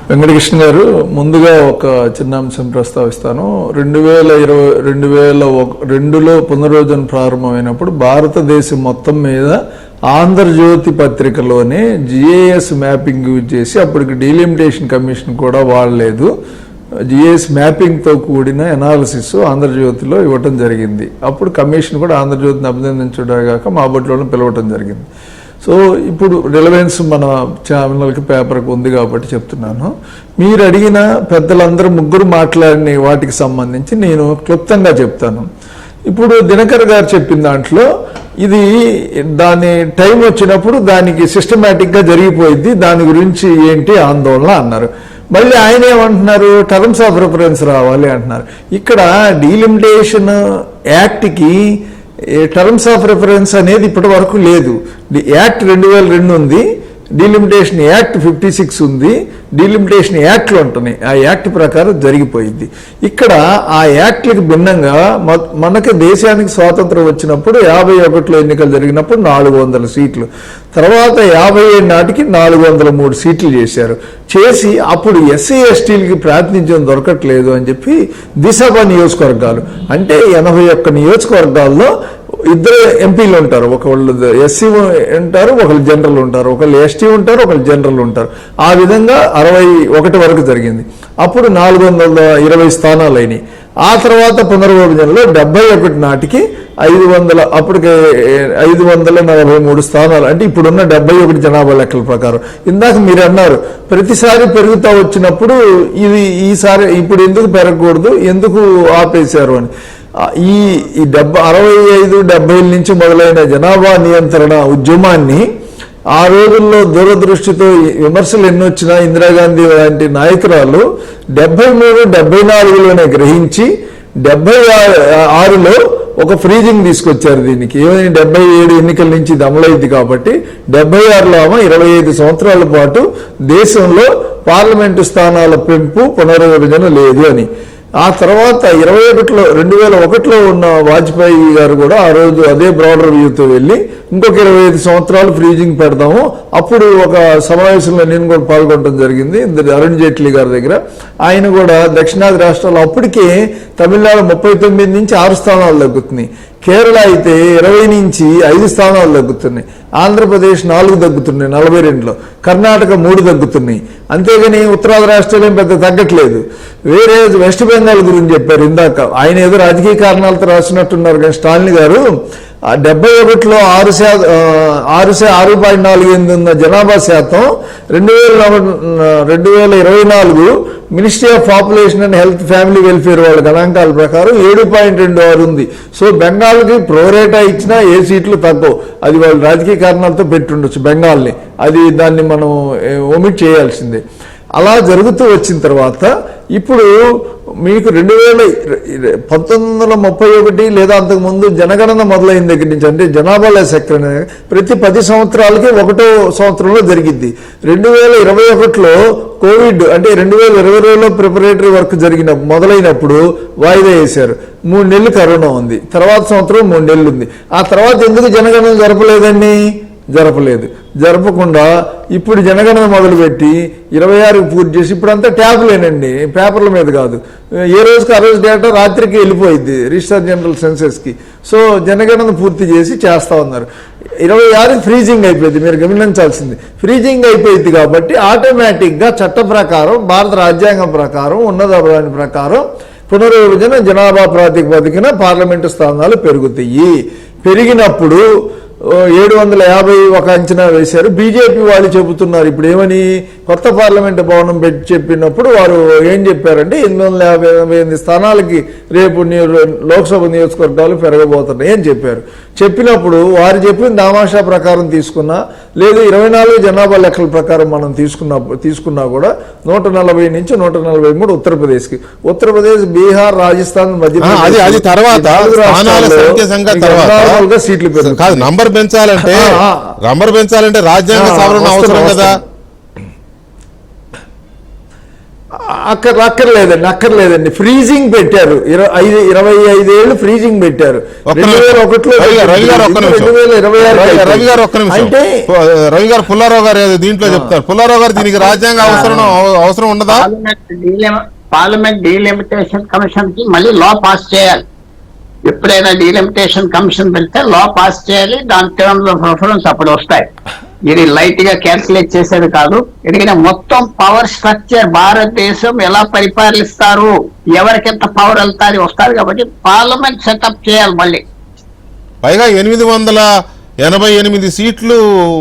వెంకటకృష్ణ గారు, ముందుగా ఒక చిన్న అంశం ప్రస్తావిస్తాను. 2002లో పునర్విభజన ప్రారంభమైనప్పుడు భారతదేశం మొత్తం మీద ఆంధ్రజ్యోతి పత్రికలోనే GIS మ్యాపింగ్ యూజ్ చేసి, అప్పటికి డీలిమిటేషన్ కమిషన్ కూడా వాడలేదు, GIS మ్యాపింగ్తో కూడిన ఎనాలిసిస్ ఆంధ్రజ్యోతిలో ఇవ్వటం జరిగింది. అప్పుడు కమిషన్ కూడా ఆంధ్రజ్యోతిని అభినందించడమే కాక మా బొట్లను పిలవటం జరిగింది. సో ఇప్పుడు రిలవెన్స్ మన ఛానల్కి పేపర్కి ఉంది కాబట్టి చెప్తున్నాను. మీరు అడిగిన పెద్దలందరూ ముగ్గురు మాట్లాడిన వాటికి సంబంధించి నేను క్లుప్తంగా చెప్తాను. ఇప్పుడు దినకర్ గారు చెప్పిన దాంట్లో ఇది దాని టైం వచ్చినప్పుడు దానికి సిస్టమేటిక్గా జరిగిపోయింది, దాని గురించి ఏంటి ఆందోళన అన్నారు. మళ్ళీ ఆయన ఏమంటున్నారు, టర్మ్స్ ఆఫ్ రిఫరెన్స్ రావాలి అంటున్నారు. ఇక్కడ డీలిమిటేషన్ యాక్ట్కి టర్మ్స్ ఆఫ్ రిఫరెన్స్ అనేది ఇప్పటి వరకు లేదు. యాక్ట్ 2002 ఉంది, డీలిమిటేషన్ యాక్ట్ 56 ఉంది, డీలిమిటేషన్ యాక్ట్లు ఉంటున్నాయి. ఆ యాక్ట్ ప్రకారం జరిగిపోయింది. ఇక్కడ ఆ యాక్ట్లకు భిన్నంగా మనకి దేశానికి స్వాతంత్రం వచ్చినప్పుడు 51లో ఎన్నికలు జరిగినప్పుడు 400 సీట్లు, తర్వాత 57 నాటికి 403 సీట్లు చేసి అప్పుడు SC STలకి ప్రాతినిధ్యం దొరకట్లేదు అని చెప్పి దిశభ నియోజకవర్గాలు అంటే 81 నియోజకవర్గాల్లో ఇద్దరు ఎంపీలు ఉంటారు, ఒకళ్ళు SC ఉంటారు, ఒకళ్ళు జనరల్ ఉంటారు, ఒకళ్ళు ST ఉంటారు, ఒకళ్ళు జనరల్ ఉంటారు. ఆ విధంగా 61 వరకు జరిగింది. అప్పుడు 420 స్థానాలు అయినాయి. ఆ తర్వాత పునర్విభజనలో 71 నాటికి 500, అప్పటికి 543 స్థానాలు, అంటే ఇప్పుడున్న 71 జనాభా లెక్కల ప్రకారం. ఇందాక మీరు అన్నారు ప్రతిసారి పెరుగుతూ వచ్చినప్పుడు ఇది ఈసారి ఇప్పుడు ఎందుకు పెరగకూడదు, ఎందుకు ఆపేశారు అని. ఈ 65-70 నుంచి మొదలైన జనాభా నియంత్రణ ఉద్యమాన్ని ఆ రోజుల్లో దూరదృష్టితో విమర్శలు ఎన్నొచ్చినా ఇందిరాగాంధీ లాంటి నాయకురాలు 73-74లోనే గ్రహించి 76లో ఒక ఫ్రీజింగ్ తీసుకొచ్చారు. దీనికి ఏమైనా 77 ఎన్నికల నుంచి ఇది అమలైంది కాబట్టి 76లో ఆమె 25 సంవత్సరాల పాటు దేశంలో పార్లమెంటు స్థానాల పెంపు పునర్విభజన లేదు అని. ఆ తర్వాత 2001లో ఉన్న వాజ్పేయి గారు కూడా ఆ రోజు అదే బ్రాడర్ వ్యూతో వెళ్ళి ఇంకొక 25 సంవత్సరాలు ఫ్రీజింగ్ పెడదాము. అప్పుడు ఒక సమావేశంలో నేను కూడా పాల్గొనడం జరిగింది అరుణ్ జైట్లీ గారి దగ్గర. ఆయన కూడా దక్షిణాది రాష్ట్రాలు అప్పటికే తమిళనాడు 39 నుంచి 6 స్థానాలు తగ్గుతున్నాయి, కేరళ అయితే 20 నుంచి 5 స్థానాలు తగ్గుతున్నాయి, ఆంధ్రప్రదేశ్ 4 తగ్గుతున్నాయి 42లో, కర్ణాటక 3 తగ్గుతున్నాయి. అంతేగాని ఉత్తరాది రాష్ట్రాలు ఏం పెద్ద తగ్గట్లేదు. వేరే వెస్ట్ బెంగాల్ గురించి చెప్పారు ఇందాక, ఆయన ఏదో రాజకీయ కారణాలతో రాసినట్టున్నారు కానీ స్టాలిన్ గారు 71లో 6.48 ఉన్న జనాభా శాతం 2024 ministry of population and health family welfare వాళ్ళ గణాంకాల ప్రకారం 7.26 ఉంది. సో బెంగాల్కి ప్రోరేటా ఇచ్చినా ఏ సీట్లు తగ్గవు. అది వాళ్ళు రాజకీయ కారణాలతో పెట్టుండొచ్చు బెంగాల్ని, అది దాన్ని మనం ఒమిట్ చేయాల్సిందే. అలా జరుగుతూ వచ్చిన తర్వాత ఇప్పుడు మీకు 1931 లేదా అంతకుముందు జనగణన మొదలైన దగ్గర నుంచి, అంటే జనాభా లెక్క ప్రతి 10 సంవత్సరాలకి ఒకటో సంవత్సరంలో జరిగింది. 2021లో కోవిడ్ అంటే 2020లో ప్రిపరేటరీ వర్క్ మొదలైనప్పుడు వాయిదా వేశారు. 3 నెలలు కరోనా ఉంది, తర్వాత సంవత్సరం 3 నెలలు ఉంది. ఆ తర్వాత ఎందుకు జనగణన జరపలేదు. జరపకుండా ఇప్పుడు జనగణన మొదలుపెట్టి 26కి పూర్తి చేసి ఇప్పుడంతా ట్యాబ్లేనండి, పేపర్ల మీద కాదు. ఏ రోజుకి ఆ రోజు డేటా రాత్రికి వెళ్ళిపోయింది రిజిస్టర్ జనరల్ సెన్సెస్కి. సో జనగణన పూర్తి చేసి చేస్తా ఉన్నారు. 26కి ఫ్రీజింగ్ అయిపోయింది. మీరు గమనించాల్సింది, ఫ్రీజింగ్ అయిపోయింది కాబట్టి ఆటోమేటిక్గా చట్ట ప్రకారం, భారత రాజ్యాంగం ప్రకారం, ఉన్నత ప్రకారం పునర్విభజన జనాభా ప్రాతిపదికన పార్లమెంటు స్థానాలు పెరుగుతాయి. పెరిగినప్పుడు 750 ఒక అంచనా వేశారు. బీజేపీ వాళ్ళు చెబుతున్నారు ఇప్పుడు ఏమని, కొత్త పార్లమెంటు భవనం పెట్టి చెప్పినప్పుడు వారు ఏం చెప్పారంటే 858 స్థానాలకి రేపు లోక్సభ నియోజకవర్గాలు పెరగబోతున్నాయి అని చెప్పారు. చెప్పినప్పుడు వారు చెప్పిన దామాషా ప్రకారం తీసుకున్నా, లేదు 24 జనాభా లెక్కల ప్రకారం మనం తీసుకున్నా కూడా 140 నుంచి 143 ఉత్తరప్రదేశ్కి. ఉత్తరప్రదేశ్, బీహార్, రాజస్థాన్, మధ్యప్రదేశ్ సీట్లు పెరుగుతాయి. నంబర్ పెంచాలంటే రాజ్యాంగ సవరణ అవసరం కదా. అక్కర్లేదండి. ఫ్రీజింగ్ పెట్టారు, 25 ఏళ్ళు ఫ్రీజింగ్ పెట్టారు. 2001లో అంటే రవి గారు పుల్లారావు గారు దీంట్లో చెప్తారు. పుల్లారావు గారు దీనికి రాజ్యాంగ అవసరం ఉండదా? పార్లమెంట్ డీలిమిటేషన్ కమిషన్ కి మళ్ళీ లా పాస్ చేయాలి. ఎప్పుడైనా డీలిమిటేషన్ కమిషన్ పెడితే లా పాస్ చేయాలి, దాని టర్మ్స్ ఆఫ్ రెఫరెన్స్ అప్పుడు వస్తాయి. ఇది లైట్ గా క్యాల్కులేట్ చేసేది కాదు. ఎందుకంటే మొత్తం పవర్ స్ట్రక్చర్ భారతదేశం ఎలా పరిపాలిస్తారు, ఎవరికెంత పవర్ వెళ్తారు వస్తారు కాబట్టి పార్లమెంట్ సెటప్ చేయాలి మళ్ళీ. పైగా 888 సీట్లు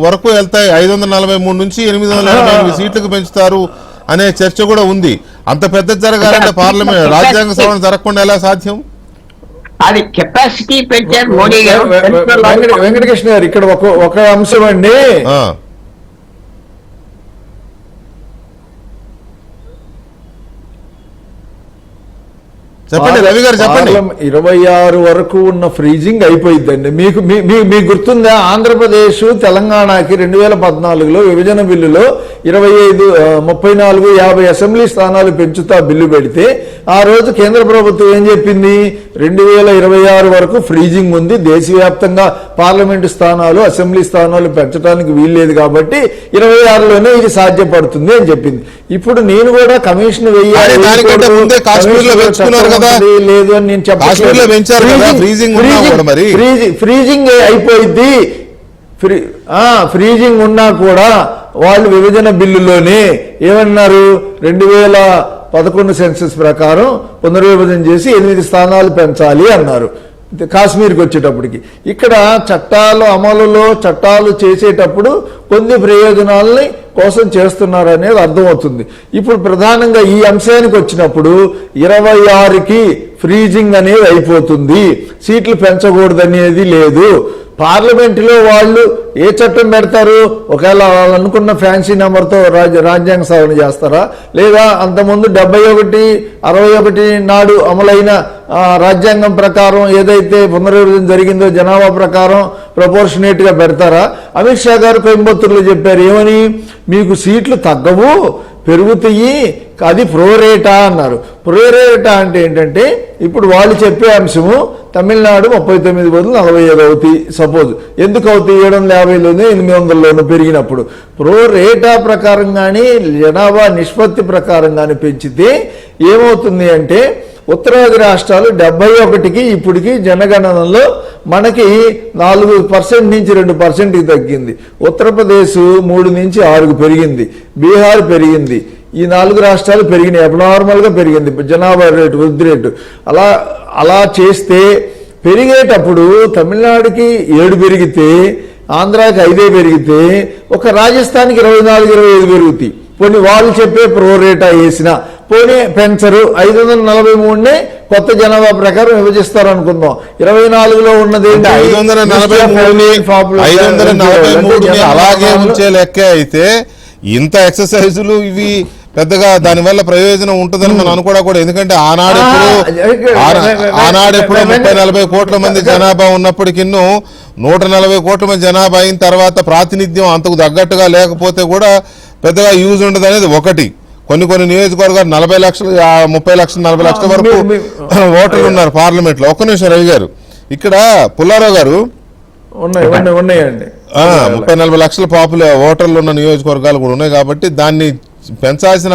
వరకు వెళ్తాయి. 543 నుంచి 888 సీట్లకు పెంచుతారు అనే చర్చ కూడా ఉంది. అంత పెద్ద జరగాలంటే పార్లమెంట్ రాజ్యాంగ సవరణ జరగకుండా ఎలా సాధ్యం? అది కెపాసిటీ పెట్టారు మోడీ గారు. వెంకటకృష్ణ గారు ఇక్కడ ఒక అంశం అండి. చెప్పండి రవి గారు, చెప్పండి. 26 వరకు ఉన్న ఫ్రీజింగ్ అయిపోయిందండి. మీకు గుర్తుందా, ఆంధ్రప్రదేశ్ తెలంగాణకి 2014లో విభజన బిల్లులో 25, 34, 50 అసెంబ్లీ స్థానాలు పెంచుతా బిల్లు పెడితే ఆ రోజు కేంద్ర ప్రభుత్వం ఏం చెప్పింది, 2026 వరకు ఫ్రీజింగ్ ఉంది, దేశవ్యాప్తంగా పార్లమెంటు స్థానాలు, అసెంబ్లీ స్థానాలు పెంచడానికి వీల్లేదు కాబట్టి 26లోనే ఇది సాధ్యపడుతుంది అని చెప్పింది. ఇప్పుడు నేను కూడా కమిషన్ వేయాలి లేదు అని నేను చెప్పాను. ఫ్రీజింగ్ అయిపోయింది. ఫ్రీజింగ్ ఉన్నా కూడా వాళ్ళు విభజన బిల్లులోనే ఏమన్నారు, 2011 సెన్సస్ ప్రకారం పునర్విభజన చేసి 8 స్థానాలు పెంచాలి అన్నారు కాశ్మీర్కి వచ్చేటప్పటికి. ఇక్కడ చట్టాలు అమలులో చట్టాలు చేసేటప్పుడు కొన్ని ప్రయోజనాలని కోసం చేస్తున్నారు అనేది అర్థమవుతుంది. ఇప్పుడు ప్రధానంగా ఈ అంశానికి వచ్చినప్పుడు 26కి ఫ్రీజింగ్ అనేది అయిపోతుంది, సీట్లు పెంచకూడదనేది లేదు. పార్లమెంటులో వాళ్ళు ఏ చట్టం పెడతారు, ఒకవేళ వాళ్ళు అనుకున్న ఫ్యాన్సీ నెంబర్తో రాజ్యాంగ సవరణ చేస్తారా, లేదా అంతకుముందు 71, 61 నాడు అమలైన రాజ్యాంగం ప్రకారం ఏదైతే పునర్విభజన జరిగిందో జనాభా ప్రకారం ప్రపోర్షనేట్ గా పెడతారా? అమిత్ షా గారు కోయంబత్తూరులో చెప్పారు ఏమని, మీకు సీట్లు తగ్గవు పెరుగుతాయి, అది ప్రోరేటా అన్నారు. ప్రోరేటా అంటే ఏంటంటే ఇప్పుడు వాళ్ళు చెప్పే అంశము తమిళనాడు 39 బదులు 45 అవుతాయి సపోజ్. ఎందుకు అవుతాయి, 750లోనే 800లోనూ పెరిగినప్పుడు ప్రోరేటా ప్రకారం కానీ జనాభా నిష్పత్తి ప్రకారం కానీ పెంచితే ఏమవుతుంది అంటే ఉత్తరాది రాష్ట్రాలు 71కి ఇప్పటికి జనగణనలో మనకి 4% నుంచి 2% తగ్గింది. ఉత్తరప్రదేశ్ 3 నుంచి 6కు పెరిగింది, బీహార్ పెరిగింది. ఈ 4 రాష్ట్రాలు పెరిగినాయి, అబ్నార్మల్గా పెరిగింది జనాభా రేటు, వృద్ధి రేటు. అలా చేస్తే పెరిగేటప్పుడు తమిళనాడుకి 7 పెరిగితే ఆంధ్రాకి 5 పెరిగితే ఒక రాజస్థాన్కి 24-25 పెరుగుతాయి. పోనీ వాళ్ళు చెప్పే ప్రోరేటా వేసిన పోనీ పెంచరు, 543నే కొత్త జనాభా ప్రకారం విభజిస్తారు అనుకుందాం. 24లో ఉన్నది 543 అలాగే ఉంచే లెక్క అయితే ఇంత ఎక్సర్సైజులు ఇవి పెద్దగా దానివల్ల ప్రయోజనం ఉంటుందని మనం అనుకోవడం కూడా. ఎందుకంటే ఆనాడెప్పుడు 30-40 కోట్ల మంది జనాభా ఉన్నప్పటికీ 140 కోట్ల మంది జనాభా అయిన తర్వాత ప్రాతినిధ్యం అంతకు తగ్గట్టుగా లేకపోతే కూడా పెద్దగా యూజ్ ఉండదు అనేది ఒకటి. కొన్ని నియోజకవర్గాలు 40 లక్షలు 30 లక్షలు 40 లక్షల వరకు ఓటర్లు ఉన్నారు పార్లమెంట్ లో. ఒక్క నిమిషం రవి గారు, ఇక్కడ పుల్లారావు గారు ఉన్నాయండి 30-40 లక్షల ఓటర్లు ఉన్న నియోజకవర్గాలు కూడా ఉన్నాయి కాబట్టి దాన్ని పెంచాల్సిన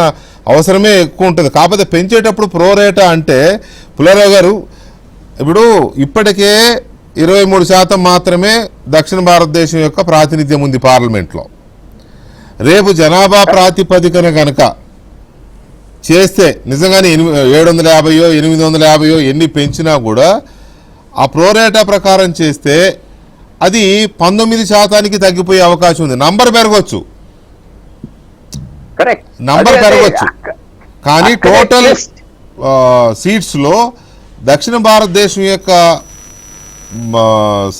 అవసరమే ఎక్కువ ఉంటుంది. కాకపోతే పెంచేటప్పుడు ప్రోరేటా అంటే పుల్లారావు గారు ఇప్పుడు ఇప్పటికే 23% మాత్రమే దక్షిణ భారతదేశం యొక్క ప్రాతినిధ్యం ఉంది పార్లమెంట్లో. రేపు జనాభా ప్రాతిపదికన కనుక చేస్తే నిజంగానే 750 850 ఎన్ని పెంచినా కూడా ఆ ప్రోరేటా ప్రకారం చేస్తే అది 19% తగ్గిపోయే అవకాశం ఉంది. నంబర్ పెరగవచ్చు, నంబర్ పెరగవచ్చు, కానీ టోటల్ సీట్స్ లో దక్షిణ భారతదేశం యొక్క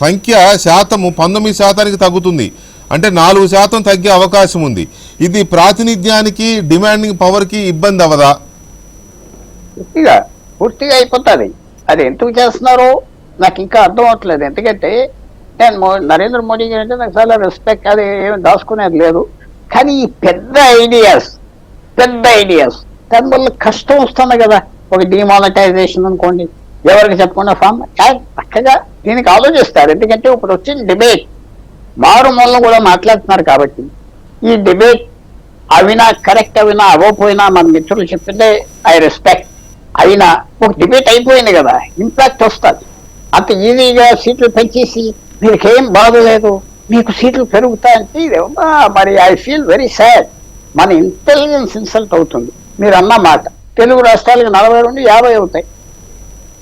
సంఖ్య శాతము 19% తగ్గుతుంది. అంటే 4% తగ్గే అవకాశం ఉంది. ఇది ప్రాతినిధ్యానికి డిమాండింగ్ పవర్ కి ఇబ్బంది అవదా? పూర్తిగా అయిపోతుంది. అది ఎందుకు చేస్తున్నారో నాకు ఇంకా అర్థం అవట్లేదు. ఎందుకంటే నేను నరేంద్ర మోడీ గారు అంటే నాకు చాలా రెస్పెక్ట్, అది ఏమి దాచుకునేది లేదు. కానీ ఈ పెద్ద ఐడియాస్ దానివల్ల కష్టం వస్తుంది కదా. ఒక డిమానిటైజేషన్ అనుకోండి, ఎవరికి చెప్పకుండా ఫామ్ చక్కగా దీనికి ఆలోచిస్తారు. ఎందుకంటే ఇప్పుడు వచ్చిన డిబేట్ మారుమూలను కూడా మాట్లాడుతున్నారు కాబట్టి ఈ డిబేట్ అవినా కరెక్ట్ అవినా అవ్వకపోయినా మన మిత్రులు చెప్పిందే ఐ రెస్పెక్ట్. అయినా ఒక డిబేట్ అయిపోయింది కదా, ఇంపాక్ట్ వస్తుంది. అంత ఈజీగా సీట్లు పెంచేసి మీకేం బాధలేదు, మీకు సీట్లు పెరుగుతాయంటే మరి ఐ ఫీల్ వెరీ సాడ్. మన ఇంటెలిజెన్స్ ఇన్సల్ట్ అవుతుంది. మీరు అన్న మాట తెలుగు రాష్ట్రాలకు 40 నుండి 50 అవుతాయి,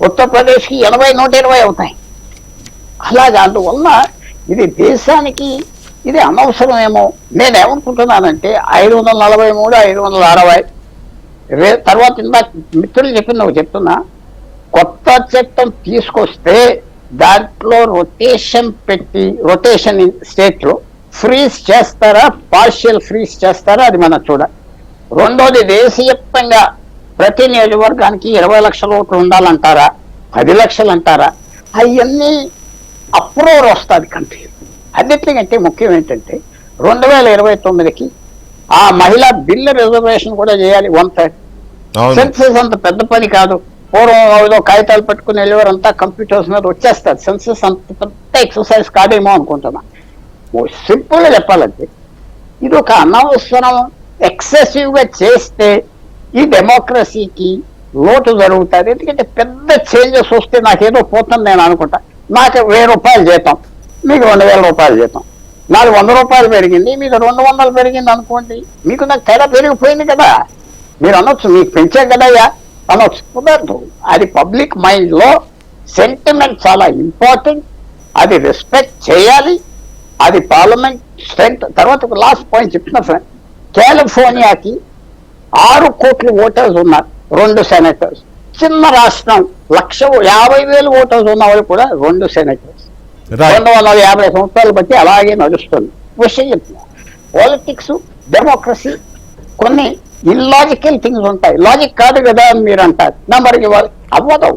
ఉత్తరప్రదేశ్కి 80-120 అవుతాయి. అలాగే అందువల్ల ఇది దేశానికి ఇది అనవసరమేమో. నేనేమనుకుంటున్నానంటే 543, 560 తర్వాత ఇందాక మిత్రులు చెప్పింది చెప్తున్నా, కొత్త చట్టం తీసుకొస్తే దాంట్లో రొటేషన్ పెట్టి రొటేషన్ స్టేట్ లో ఫ్రీజ్ చేస్తారా, పార్షియల్ ఫ్రీజ్ చేస్తారా, అది మనం చూడాలి. రెండోది దేశవ్యాప్తంగా ప్రతి నియోజకవర్గానికి 20 లక్షల ఓట్లు ఉండాలంటారా, 10 లక్షలు అంటారా, అవన్నీ అప్రూవర్ వస్తుంది కంట్రీ. అన్నిటికంటే ముఖ్యం ఏంటంటే 2029కి ఆ మహిళా బిల్లు రిజర్వేషన్ కూడా చేయాలి 1/3. సెన్సెస్ అంత పెద్ద పని కాదు. పూర్వం ఏదో కాగితాలు పెట్టుకుని వెళ్ళేవారు అంతా కంప్యూటర్స్ మీద వచ్చేస్తారు. సెన్సెస్ అంత పెద్ద ఎక్సర్సైజ్ కాదేమో అనుకుంటున్నా. సింపుల్గా చెప్పాలంటే ఇది ఒక అనవసరం ఎక్సెసివ్ గా చేస్తే ఈ డెమోక్రసీకి లోటు జరుగుతుంది. ఎందుకంటే పెద్ద చేంజెస్ వస్తే నాకేదో పోతుంది నేను అనుకుంటా. నాకు 1000 రూపాయలు జీతం, మీకు 2000 రూపాయలు జీతం, నాకు 100 రూపాయలు పెరిగింది, మీకు 200 పెరిగింది అనుకోండి, మీకు నాకు తేడా పెరిగిపోయింది కదా. మీరు అనొచ్చు మీకు పెంచే కదయ్యా అనొచ్చు, కుదరదు. అది పబ్లిక్ మైండ్ లో సెంటిమెంట్ చాలా ఇంపార్టెంట్, అది రెస్పెక్ట్ చేయాలి. అది పార్లమెంట్ స్ట్రెంగ్త్. తర్వాత ఒక లాస్ట్ పాయింట్ చెప్తున్నా ఫ్రెండ్, కాలిఫోర్నియాకి 6 కోట్ల ఓటర్స్ ఉన్నారు, 2 సెనేటర్స్. చిన్న రాష్ట్రం 150,000 ఓటర్స్ ఉన్న వాళ్ళు కూడా 2 సెనేటర్స్. 250 సంవత్సరాలు బట్టి అలాగే నడుస్తుంది. విషయం చెప్తున్నా, పాలిటిక్స్ డెమోక్రసీ కొన్ని ఇల్లాజికల్ థింగ్స్ ఉంటాయి. లాజిక్ కాదు కదా అని మీరు అంటారు, నెంబర్కి అవ్వదు.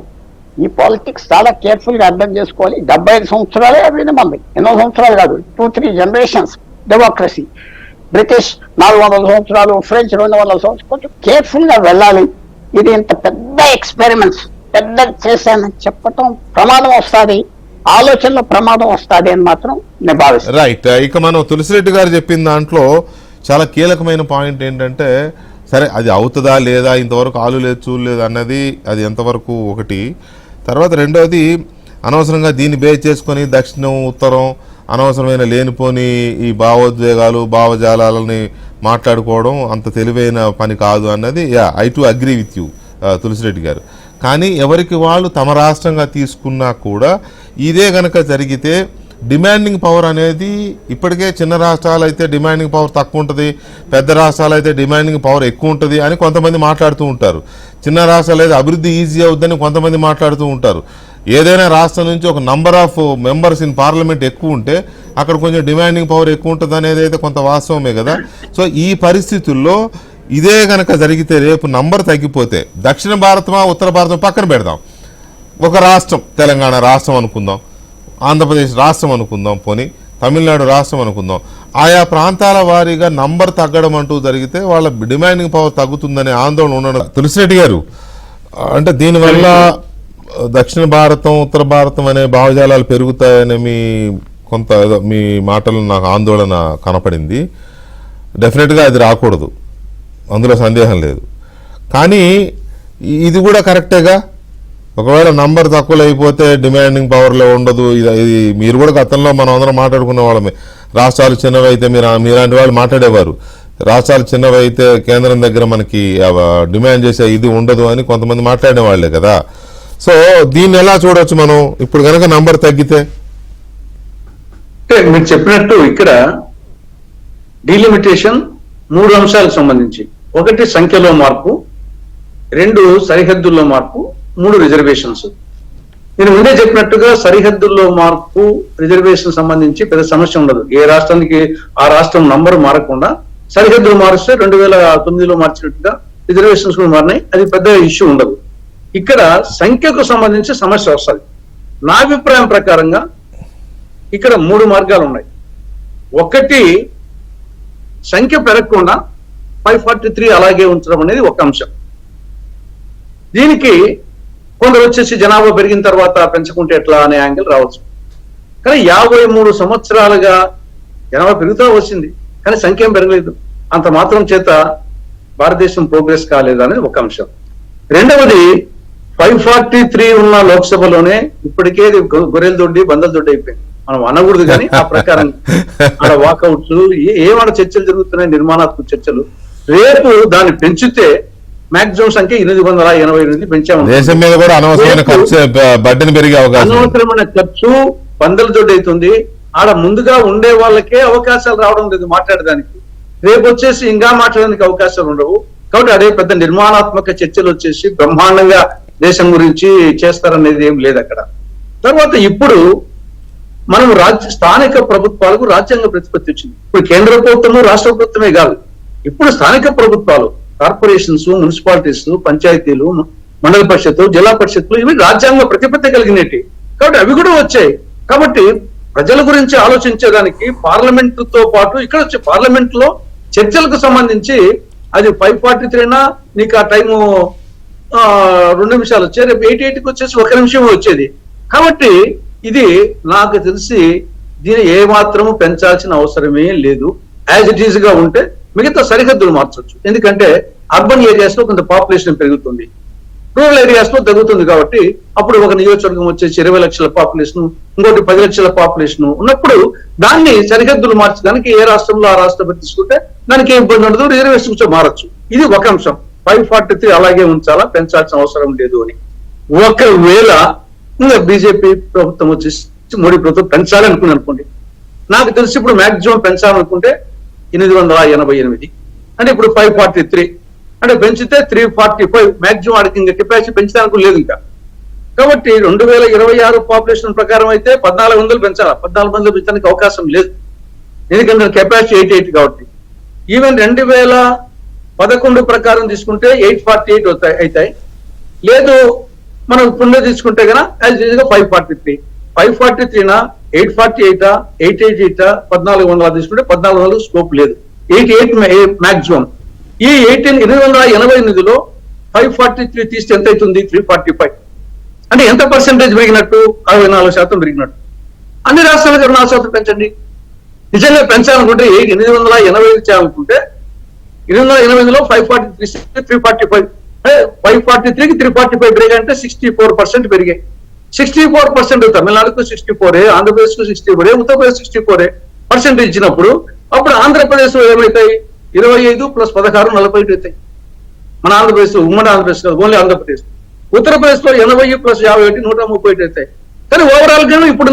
ఈ పాలిటిక్స్ చాలా కేర్ఫుల్ గా అర్థం చేసుకోవాలి. 75 సంవత్సరాలే అవి మంది, ఎన్నో సంవత్సరాలు కాదు, 2-3 జనరేషన్స్ డెమోక్రసీ. బ్రిటిష్ 400 సంవత్సరాలు, ఫ్రెంచ్ 200 సంవత్సరాలు. కొంచెం కేర్ఫుల్ గా వెళ్ళాలి. ఇది ఇంత పెద్ద ఎక్స్పెరిమెంట్స్ పెద్ద చేశానని చెప్పటం ప్రమాదం వస్తుంది, ఆలోచనలో ప్రమాదం వస్తుంది అని మాత్రం నేను భావిస్తాను. రైట్. ఇక మనం తులసిరెడ్డి గారు చెప్పిన దాంట్లో చాలా కీలకమైన పాయింట్ ఏంటంటే, సరే అది అవుతుందా లేదా, ఇంతవరకు ఆలు లేదు చూడలేదు అన్నది అది ఎంతవరకు ఒకటి. తర్వాత రెండవది, అనవసరంగా దీన్ని బేస్ చేసుకొని దక్షిణం ఉత్తరం అనవసరమైన లేనిపోని ఈ భావోద్వేగాలు భావజాలని మాట్లాడుకోవడం అంత తెలివైన పని కాదు అన్నది I too agree with you Tulasi Reddy garu. కానీ ఎవరికి వాళ్ళు తమ రాష్ట్రంగా తీసుకున్నా కూడా ఇదే గనక జరిగితే డిమాండింగ్ పవర్ అనేది ఇప్పటికే చిన్న రాష్ట్రాలు అయితే డిమాండింగ్ పవర్ తక్కువ ఉంటుంది, పెద్ద రాష్ట్రాలు అయితే డిమాండింగ్ పవర్ ఎక్కువ ఉంటుంది అని కొంతమంది మాట్లాడుతూ ఉంటారు. చిన్న రాష్ట్రాలు అయితే అభివృద్ధి ఈజీ అవుద్దని కొంతమంది మాట్లాడుతూ ఉంటారు. ఏదైనా రాష్ట్రం నుంచి ఒక number of members in parliament ఎక్కువ ఉంటే అక్కడ కొంచెం డిమాండింగ్ పవర్ ఎక్కువ ఉంటుంది అనేది అయితే కొంత వాస్తవమే కదా. సో ఈ పరిస్థితుల్లో ఇదే గనక జరిగితే రేపు నంబర్ తగ్గిపోతే దక్షిణ భారతమా ఉత్తర భారతం పక్కన పెడదాం, ఒక రాష్ట్రం తెలంగాణ రాష్ట్రం అనుకుందాం, ఆంధ్రప్రదేశ్ రాష్ట్రం అనుకుందాం, పోనీ తమిళనాడు రాష్ట్రం అనుకుందాం, ఆయా ప్రాంతాల వారీగా నంబర్ తగ్గడం అంటూ జరిగితే వాళ్ళ డిమాండింగ్ పవర్ తగ్గుతుందనే ఆందోళన ఉండడం. తులసిరెడ్డి గారు, అంటే దీనివల్ల దక్షిణ భారతం ఉత్తర భారతం అనే భావజాలాలు పెరుగుతాయని మీ మాటలు నాకు ఆందోళన కనపడింది. డెఫినెట్గా అది రాకూడదు, అందులో సందేహం లేదు. కానీ ఇది కూడా కరెక్టేగా, ఒకవేళ నంబర్ తక్కువలో అయిపోతే డిమాండింగ్ పవర్లో ఉండదు. ఇది మీరు కూడా గతంలో మనం అందరం మాట్లాడుకునే వాళ్ళమే. రాష్ట్రాలు చిన్నవి అయితే మీలాంటి వాళ్ళు మాట్లాడేవారు, రాష్ట్రాలు చిన్నవి అయితే కేంద్రం దగ్గర మనకి డిమాండ్ చేసే ఇది ఉండదు అని కొంతమంది మాట్లాడే వాళ్ళే కదా. సో దీన్ని ఎలా చూడవచ్చు మనం ఇప్పుడు కనుక నంబర్ తగ్గితే? మీరు చెప్పినట్టు ఇక్కడ డీలిమిటేషన్ 3 అంశాలకు సంబంధించి, 1 సంఖ్యలో మార్పు, 2 సరిహద్దుల్లో మార్పు, 3 రిజర్వేషన్స్. నేను ముందే చెప్పినట్టుగా సరిహద్దుల్లో మార్పు రిజర్వేషన్ సంబంధించి పెద్ద సమస్య ఉండదు. ఏ రాష్ట్రానికి ఆ రాష్ట్రం నంబర్ మారకుండా సరిహద్దులు మారిస్తే 2009లో మార్చినట్టుగా రిజర్వేషన్స్ కూడా మారినాయి, అది పెద్ద ఇష్యూ ఉండదు. ఇక్కడ సంఖ్యకు సంబంధించి సమస్య వస్తుంది. నా అభిప్రాయం ప్రకారంగా ఇక్కడ 3 మార్గాలు ఉన్నాయి. 1, సంఖ్య పెరగకుండా 543 అలాగే ఉంచడం అనేది ఒక అంశం. దీనికి కొందరు వచ్చేసి జనాభా పెరిగిన తర్వాత పెంచుకుంటే ఎట్లా అనే యాంగిల్ రావచ్చు. కానీ 53 సంవత్సరాలుగా జనాభా పెరుగుతూ వచ్చింది, కానీ సంఖ్య పెరగలేదు. అంత మాత్రం చేత భారతదేశం ప్రోగ్రెస్ కాలేదు అనేది ఒక అంశం. రెండవది 543 ఉన్న లోక్సభలోనే ఇప్పటికే గొర్రెల దొడ్డి బందల దొడ్డి అయిపోయింది. మనం అనకూడదు కానీ ఆ ప్రకారం ఆడ వాకౌట్లు ఏమైనా చర్చలు జరుగుతున్నాయి, నిర్మాణాత్మక చర్చలు. రేపు దాన్ని పెంచితే మాక్సిమం సంఖ్య 888 పెంచాము. దేశం మీద కూడా అనవసరమైన ఖర్చు, బడ్డెని పెరిగే అవకాశం, అనవసరమైన ఖర్చు బందల దొడ్డి అవుతుంది. ఆడ ముందుగా ఉండే వాళ్ళకే అవకాశాలు రావడం లేదు మాట్లాడడానికి. రేపు వచ్చేసి ఇంకా మాట్లాడడానికి అవకాశాలు ఉండవు. కాబట్టి అదే పెద్ద నిర్మాణాత్మక చర్చలు వచ్చేసి బ్రహ్మాండంగా దేశం గురించి చేస్తారనేది ఏం లేదు అక్కడ. తర్వాత ఇప్పుడు మనం స్థానిక ప్రభుత్వాలకు రాజ్యాంగ ప్రతిపత్తి వచ్చింది. ఇప్పుడు కేంద్ర ప్రభుత్వము రాష్ట్ర ప్రభుత్వమే కాదు, ఇప్పుడు స్థానిక ప్రభుత్వాలు, కార్పొరేషన్స్, మున్సిపాలిటీస్, పంచాయతీలు, మండల పరిషత్తు, జిల్లా పరిషత్తులు ఇవి రాజ్యాంగ ప్రతిపత్తి కలిగినవి. కాబట్టి అవి కూడా వచ్చాయి. కాబట్టి ప్రజల గురించి ఆలోచించేదానికి పార్లమెంటుతో పాటు ఇక్కడ వచ్చే పార్లమెంట్ లో చర్చలకు సంబంధించి అది 543 నీకు ఆ టైము 2 నిమిషాలు వచ్చే, రేపు 88కి వచ్చేసి 1 నిమిషం వచ్చేది. కాబట్టి ఇది నాకు తెలిసి దీన్ని ఏ మాత్రము పెంచాల్సిన అవసరమే లేదు. యాజ్ ఇట్ ఈజ్ గా ఉంటే మిగతా సరిహద్దులు మార్చొచ్చు. ఎందుకంటే అర్బన్ ఏరియాస్ లో కొంత పాపులేషన్ పెరుగుతుంది, రూరల్ ఏరియాస్ లో తగ్గుతుంది. కాబట్టి అప్పుడు ఒక నియోజకవర్గం వచ్చేసి 20 లక్షల పాపులేషన్, ఇంకోటి 10 లక్షల పాపులేషన్ ఉన్నప్పుడు దాన్ని సరిహద్దులు మార్చడానికి ఏ రాష్ట్రంలో ఆ రాష్ట్రం తీసుకుంటే దానికి ఏం ఇబ్బంది ఉండదు, రిజర్వేషన్ మారచ్చు. ఇది ఒక అంశం. 543 అలాగే ఉంచాలా, పెంచాల్సిన అవసరం లేదు అని. ఒకవేళ ఇంకా బీజేపీ ప్రభుత్వం వచ్చేసి మోడీ ప్రభుత్వం పెంచాలనుకుని అనుకోండి, నాకు తెలిసి ఇప్పుడు మాక్సిమం పెంచాలనుకుంటే 888, అంటే ఇప్పుడు 543 అంటే పెంచితే 345 మాక్సిమం ఆడికి ఇంకా కెపాసిటీ పెంచడానికి లేదు ఇంకా. కాబట్టి 2026 పాపులేషన్ ప్రకారం అయితే 1400 పెంచాలా, 1400 పెంచడానికి అవకాశం లేదు. ఎందుకంటే కెపాసిటీ 88 కాబట్టి. ఈవెన్ 2011 ప్రకారం తీసుకుంటే 848 అవుతాయి. లేదు మనం ఇప్పుడు తీసుకుంటే కనుక 543, 543 848 888 1400 తీసుకుంటే 1400 స్కోప్ లేదు, 88 మాక్సిమం. ఈ 888లో 543 తీస్తే ఎంత అవుతుంది? 345. అంటే ఎంత పర్సెంటేజ్ పెరిగినట్టు? 64% పెరిగినట్టు. అన్ని రాష్ట్రాలకు 4% పెంచండి. నిజంగా పెంచాలనుకుంటే 880 చేయాలనుకుంటే 880లో 543 345, 543కి 345 పెరిగాయి అంటే 64% పెరిగాయి. 64% తమిళనాడుకు 64, ఆంధ్రప్రదేశ్ కు 64, ఉత్తరప్రదేశ్ 64% ఇచ్చినప్పుడు అప్పుడు ఆంధ్రప్రదేశ్ లో ఏమవుతాయి? 25 + 16 40 అవుతాయి. మన ఆంధ్రప్రదేశ్, ఉమ్మడి ఆంధ్రప్రదేశ్ కాదు, ఓన్లీ ఆంధ్రప్రదేశ్. ఉత్తరప్రదేశ్ లో 80+51 131 అవుతాయి. కానీ ఓవరాల్ గా ఇప్పుడు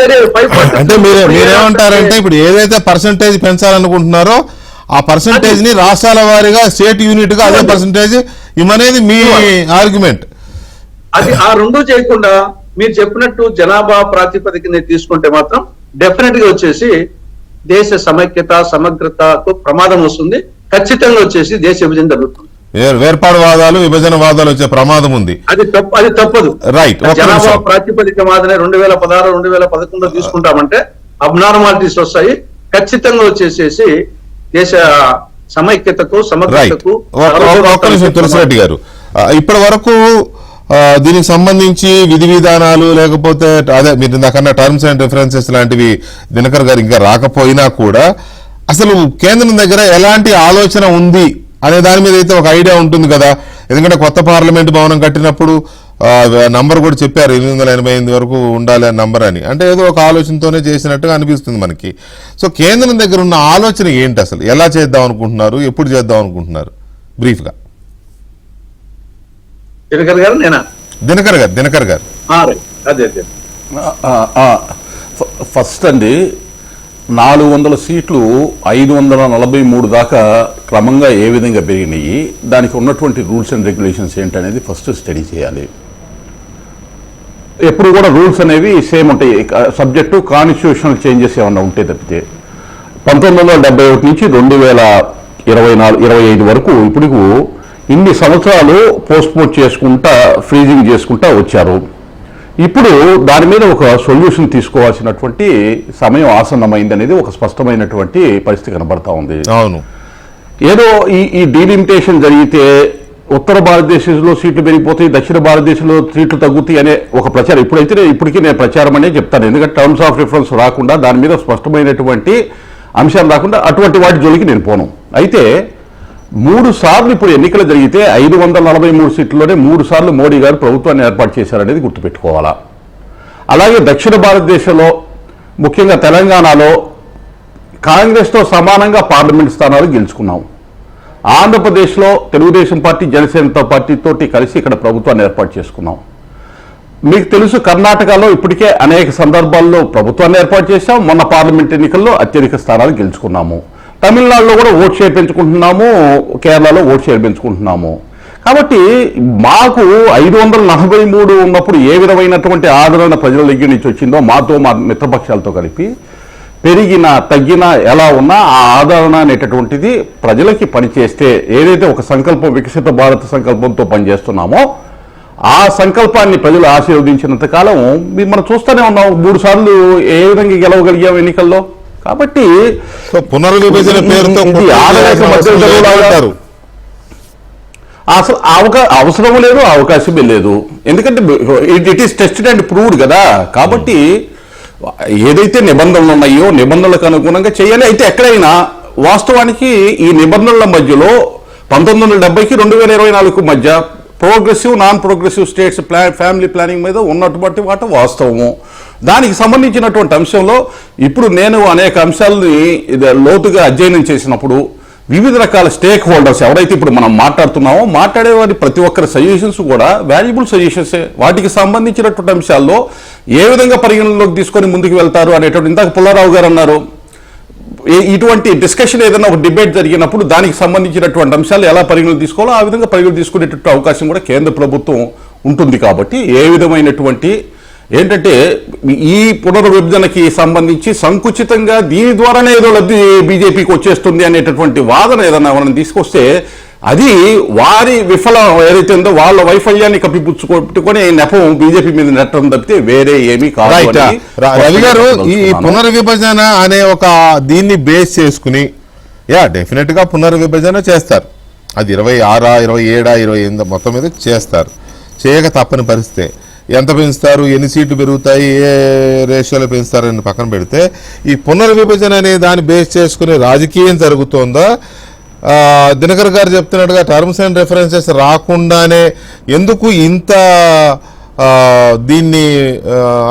ఏరియా 5%. అంటే మీరేమంటారంటే ఇప్పుడు ఏదైతే పర్సంటేజ్ పెంచాలనుకుంటున్నారో ఆ పర్సంటేజ్ ని రాష్ట్రాల వారీగా స్టేట్ యూనిట్ గా అదే పర్సంటేజ్ ఇవనేది మీ ఆర్గ్యుమెంట్. అది ఆ రెండు చేయకుండా మీరు చెప్పినట్టు జనాభా ప్రాతిపదికన తీసుకుంటే మాత్రం డెఫినెట్ గా వచ్చేసి దేశ సమైక్యత సమగ్రతకు ప్రమాదం వస్తుంది. ఖచ్చితంగా వచ్చేసి దేశ విభజన జరుగుతుంది. వేర్పాటు వాదాలు విభజన వాదాలు వచ్చే ప్రమాదం ఉంది. అది తప్పదు. రైట్. జనాభా ప్రాతిపదిక మాదిరి 2016 2011 తీసుకుంటామంటే అబ్నార్మాలిటీస్ వస్తాయి. ఖచ్చితంగా వచ్చేసేసి దేశ సమైక్యతకు సమగ్రతకు. ఒక్క నిమిషం తులసిరెడ్డి గారు, ఇప్పటి వరకు దీనికి సంబంధించి విధి విధానాలు లేకపోతే అదే మీరు ఇందాకన్నా టర్మ్స్ అండ్ రిఫరెన్సెస్ లాంటివి దినకర్ గారు ఇంకా రాకపోయినా కూడా అసలు కేంద్రం దగ్గర ఎలాంటి ఆలోచన ఉంది అనే దాని మీద అయితే ఒక ఐడియా ఉంటుంది కదా. ఎందుకంటే కొత్త పార్లమెంట్ భవనం కట్టినప్పుడు నంబర్ కూడా చెప్పారు 888 వరకు ఉండాలి ఆ నంబర్ అని. అంటే ఏదో ఒక ఆలోచనతోనే చేసినట్టుగా అనిపిస్తుంది మనకి. సో కేంద్రం దగ్గర ఉన్న ఆలోచన ఏంటి, అసలు ఎలా చేద్దాం అనుకుంటున్నారు, ఎప్పుడు చేద్దాం అనుకుంటున్నారు బ్రీఫ్ గా? దినకర్ గారు నేనా? దినకర్ గారు అదే ఫస్ట్ అండి, 400 సీట్లు 543 దాకా క్రమంగా ఏ విధంగా పెరిగినాయి, దానికి ఉన్నటువంటి రూల్స్ అండ్ రెగ్యులేషన్స్ ఏంటనేది ఫస్ట్ స్టడీ చేయాలి. ఎప్పుడు కూడా రూల్స్ అనేవి సేమ్ ఉంటాయి, సబ్జెక్టు కాన్స్టిట్యూషనల్ చేంజెస్ ఏమన్నా ఉంటే తప్పితే. 1971 నుంచి 2025 వరకు ఇప్పుడు ఇన్ని సంవత్సరాలు పోస్ట్పోన్ చేసుకుంటా ఫ్రీజింగ్ చేసుకుంటా వచ్చారు. ఇప్పుడు దాని మీద ఒక సొల్యూషన్ తీసుకోవాల్సినటువంటి సమయం ఆసన్నమైంది అనేది ఒక స్పష్టమైనటువంటి పరిస్థితి కనబడతా ఉంది. అవును, ఏదో ఈ డీలిమిటేషన్ జరిగితే ఉత్తర భారతదేశంలో సీట్లు పెరిగిపోతాయి, దక్షిణ భారతదేశంలో సీట్లు తగ్గుతాయి అనే ఒక ప్రచారం ఇప్పటికీ నేను ప్రచారం అనే చెప్తాను. ఎందుకంటే టర్మ్స్ ఆఫ్ రిఫరెన్స్ రాకుండా, దాని మీద స్పష్టమైనటువంటి అంశాలు రాకుండా అటువంటి వాటి జోలికి నేను పోను. అయితే 3 సార్లు ఇప్పుడు ఎన్నికలు జరిగితే 543 సీట్లలోనే 3 సార్లు మోడీ గారు ప్రభుత్వాన్ని ఏర్పాటు చేశారనేది గుర్తుపెట్టుకోవాలా. అలాగే దక్షిణ భారతదేశంలో ముఖ్యంగా తెలంగాణలో కాంగ్రెస్తో సమానంగా పార్లమెంట్ స్థానాలు గెలుచుకున్నాం. ఆంధ్రప్రదేశ్లో తెలుగుదేశం పార్టీ జనసేనతో పార్టీతోటి కలిసి ఇక్కడ ప్రభుత్వాన్ని ఏర్పాటు చేసుకున్నాం. మీకు తెలుసు, కర్ణాటకలో ఇప్పటికే అనేక సందర్భాల్లో ప్రభుత్వాన్ని ఏర్పాటు చేశాం. మొన్న పార్లమెంట్ ఎన్నికల్లో అత్యధిక స్థానాలు గెలుచుకున్నాము. తమిళనాడులో కూడా ఓట్ షేర్ పెంచుకుంటున్నాము, కేరళలో ఓట్ షేర్ పెంచుకుంటున్నాము. కాబట్టి మాకు 543 ఉన్నప్పుడు ఏ విధమైనటువంటి ఆదరణ ప్రజల దగ్గర నుంచి వచ్చిందో, మాతో మా మిత్రపక్షాలతో కలిపి పెరిగినా తగ్గినా ఎలా ఉన్నా ఆ ఆదరణ అనేటటువంటిది ప్రజలకి పనిచేస్తే, ఏదైతే ఒక సంకల్పం వికసిత భారత సంకల్పంతో పనిచేస్తున్నామో ఆ సంకల్పాన్ని ప్రజలు ఆశీర్వదించినంత కాలం మనం చూస్తూనే ఉన్నాం 3 సార్లు ఏ విధంగా గెలవగలిగాం ఎన్నికల్లో. కాబట్టి పునర్విభజన పేరుతో అసలు అవసరం లేదు, అవకాశమే లేదు. ఎందుకంటే it is tested and proved కదా. కాబట్టి ఏదైతే నిబంధనలు ఉన్నాయో నిబంధనలకు అనుగుణంగా చేయాలి. అయితే ఎక్కడైనా వాస్తవానికి ఈ నిబంధనల మధ్యలో 1970కి 2024 మధ్య progressive non progressive states family planning మీద ఉన్నటువంటి మాట వాస్తవము. దానికి సంబంధించినటువంటి అంశంలో ఇప్పుడు నేను అనేక అంశాలని లోతుగా అధ్యయనం చేసినప్పుడు వివిధ రకాల స్టేక్ హోల్డర్స్ ఎవరైతే ఇప్పుడు మనం మాట్లాడుతున్నామో మాట్లాడేవారి ప్రతి ఒక్కరి సజెషన్స్ కూడా వాల్యుబుల్ సజెషన్సే. వాటికి సంబంధించినటువంటి అంశాల్లో ఏ విధంగా పరిగణనలోకి తీసుకొని ముందుకు వెళ్తారు అనేటువంటి, ఇందాక పుల్లారావు గారు అన్నారు, ఇటువంటి డిస్కషన్ ఏదైనా ఒక డిబేట్ జరిగినప్పుడు దానికి సంబంధించినటువంటి అంశాలు ఎలా పరిగణలు తీసుకోవాలో ఆ విధంగా పరిగణలు తీసుకునేటువంటి అవకాశం కూడా కేంద్ర ప్రభుత్వం ఉంటుంది. కాబట్టి ఏ విధమైనటువంటి ఏంటంటే ఈ పునర్విభజనకి సంబంధించి సంకుచితంగా దీని ద్వారానే ఏదో లబ్ధి బీజేపీకి వచ్చేస్తుంది అనేటటువంటి వాదన ఏదైనా మనం తీసుకొస్తే అది వారి విఫలం ఏదైతే ఉందో వాళ్ళ వైఫల్యాన్ని కప్పిపుచ్చుకొని నెపం బీజేపీ మీద నెట్టడం తప్పితే వేరే ఏమీ కాదు. రవి గారు, ఈ పునర్విభజన అనే ఒక దీన్ని బేస్ చేసుకుని డెఫినెట్ గా పునర్విభజన చేస్తారు. అది 26, 27, 28 మొత్తం మీద చేస్తారు. చేయక తప్పని పరిస్థితే. ఎంత పెంచుతారు, ఎన్ని సీట్లు పెరుగుతాయి, ఏ రేషియోలో పెంచుతారని పక్కన పెడితే ఈ పునర్విభజన అనే దాన్ని బేస్ చేసుకుని రాజకీయం జరుగుతోందా? దినకర్ గారు చెప్తున్నట్టుగా టర్మ్స్ అండ్ రెఫరెన్సెస్ రాకుండానే ఎందుకు ఇంత దీన్ని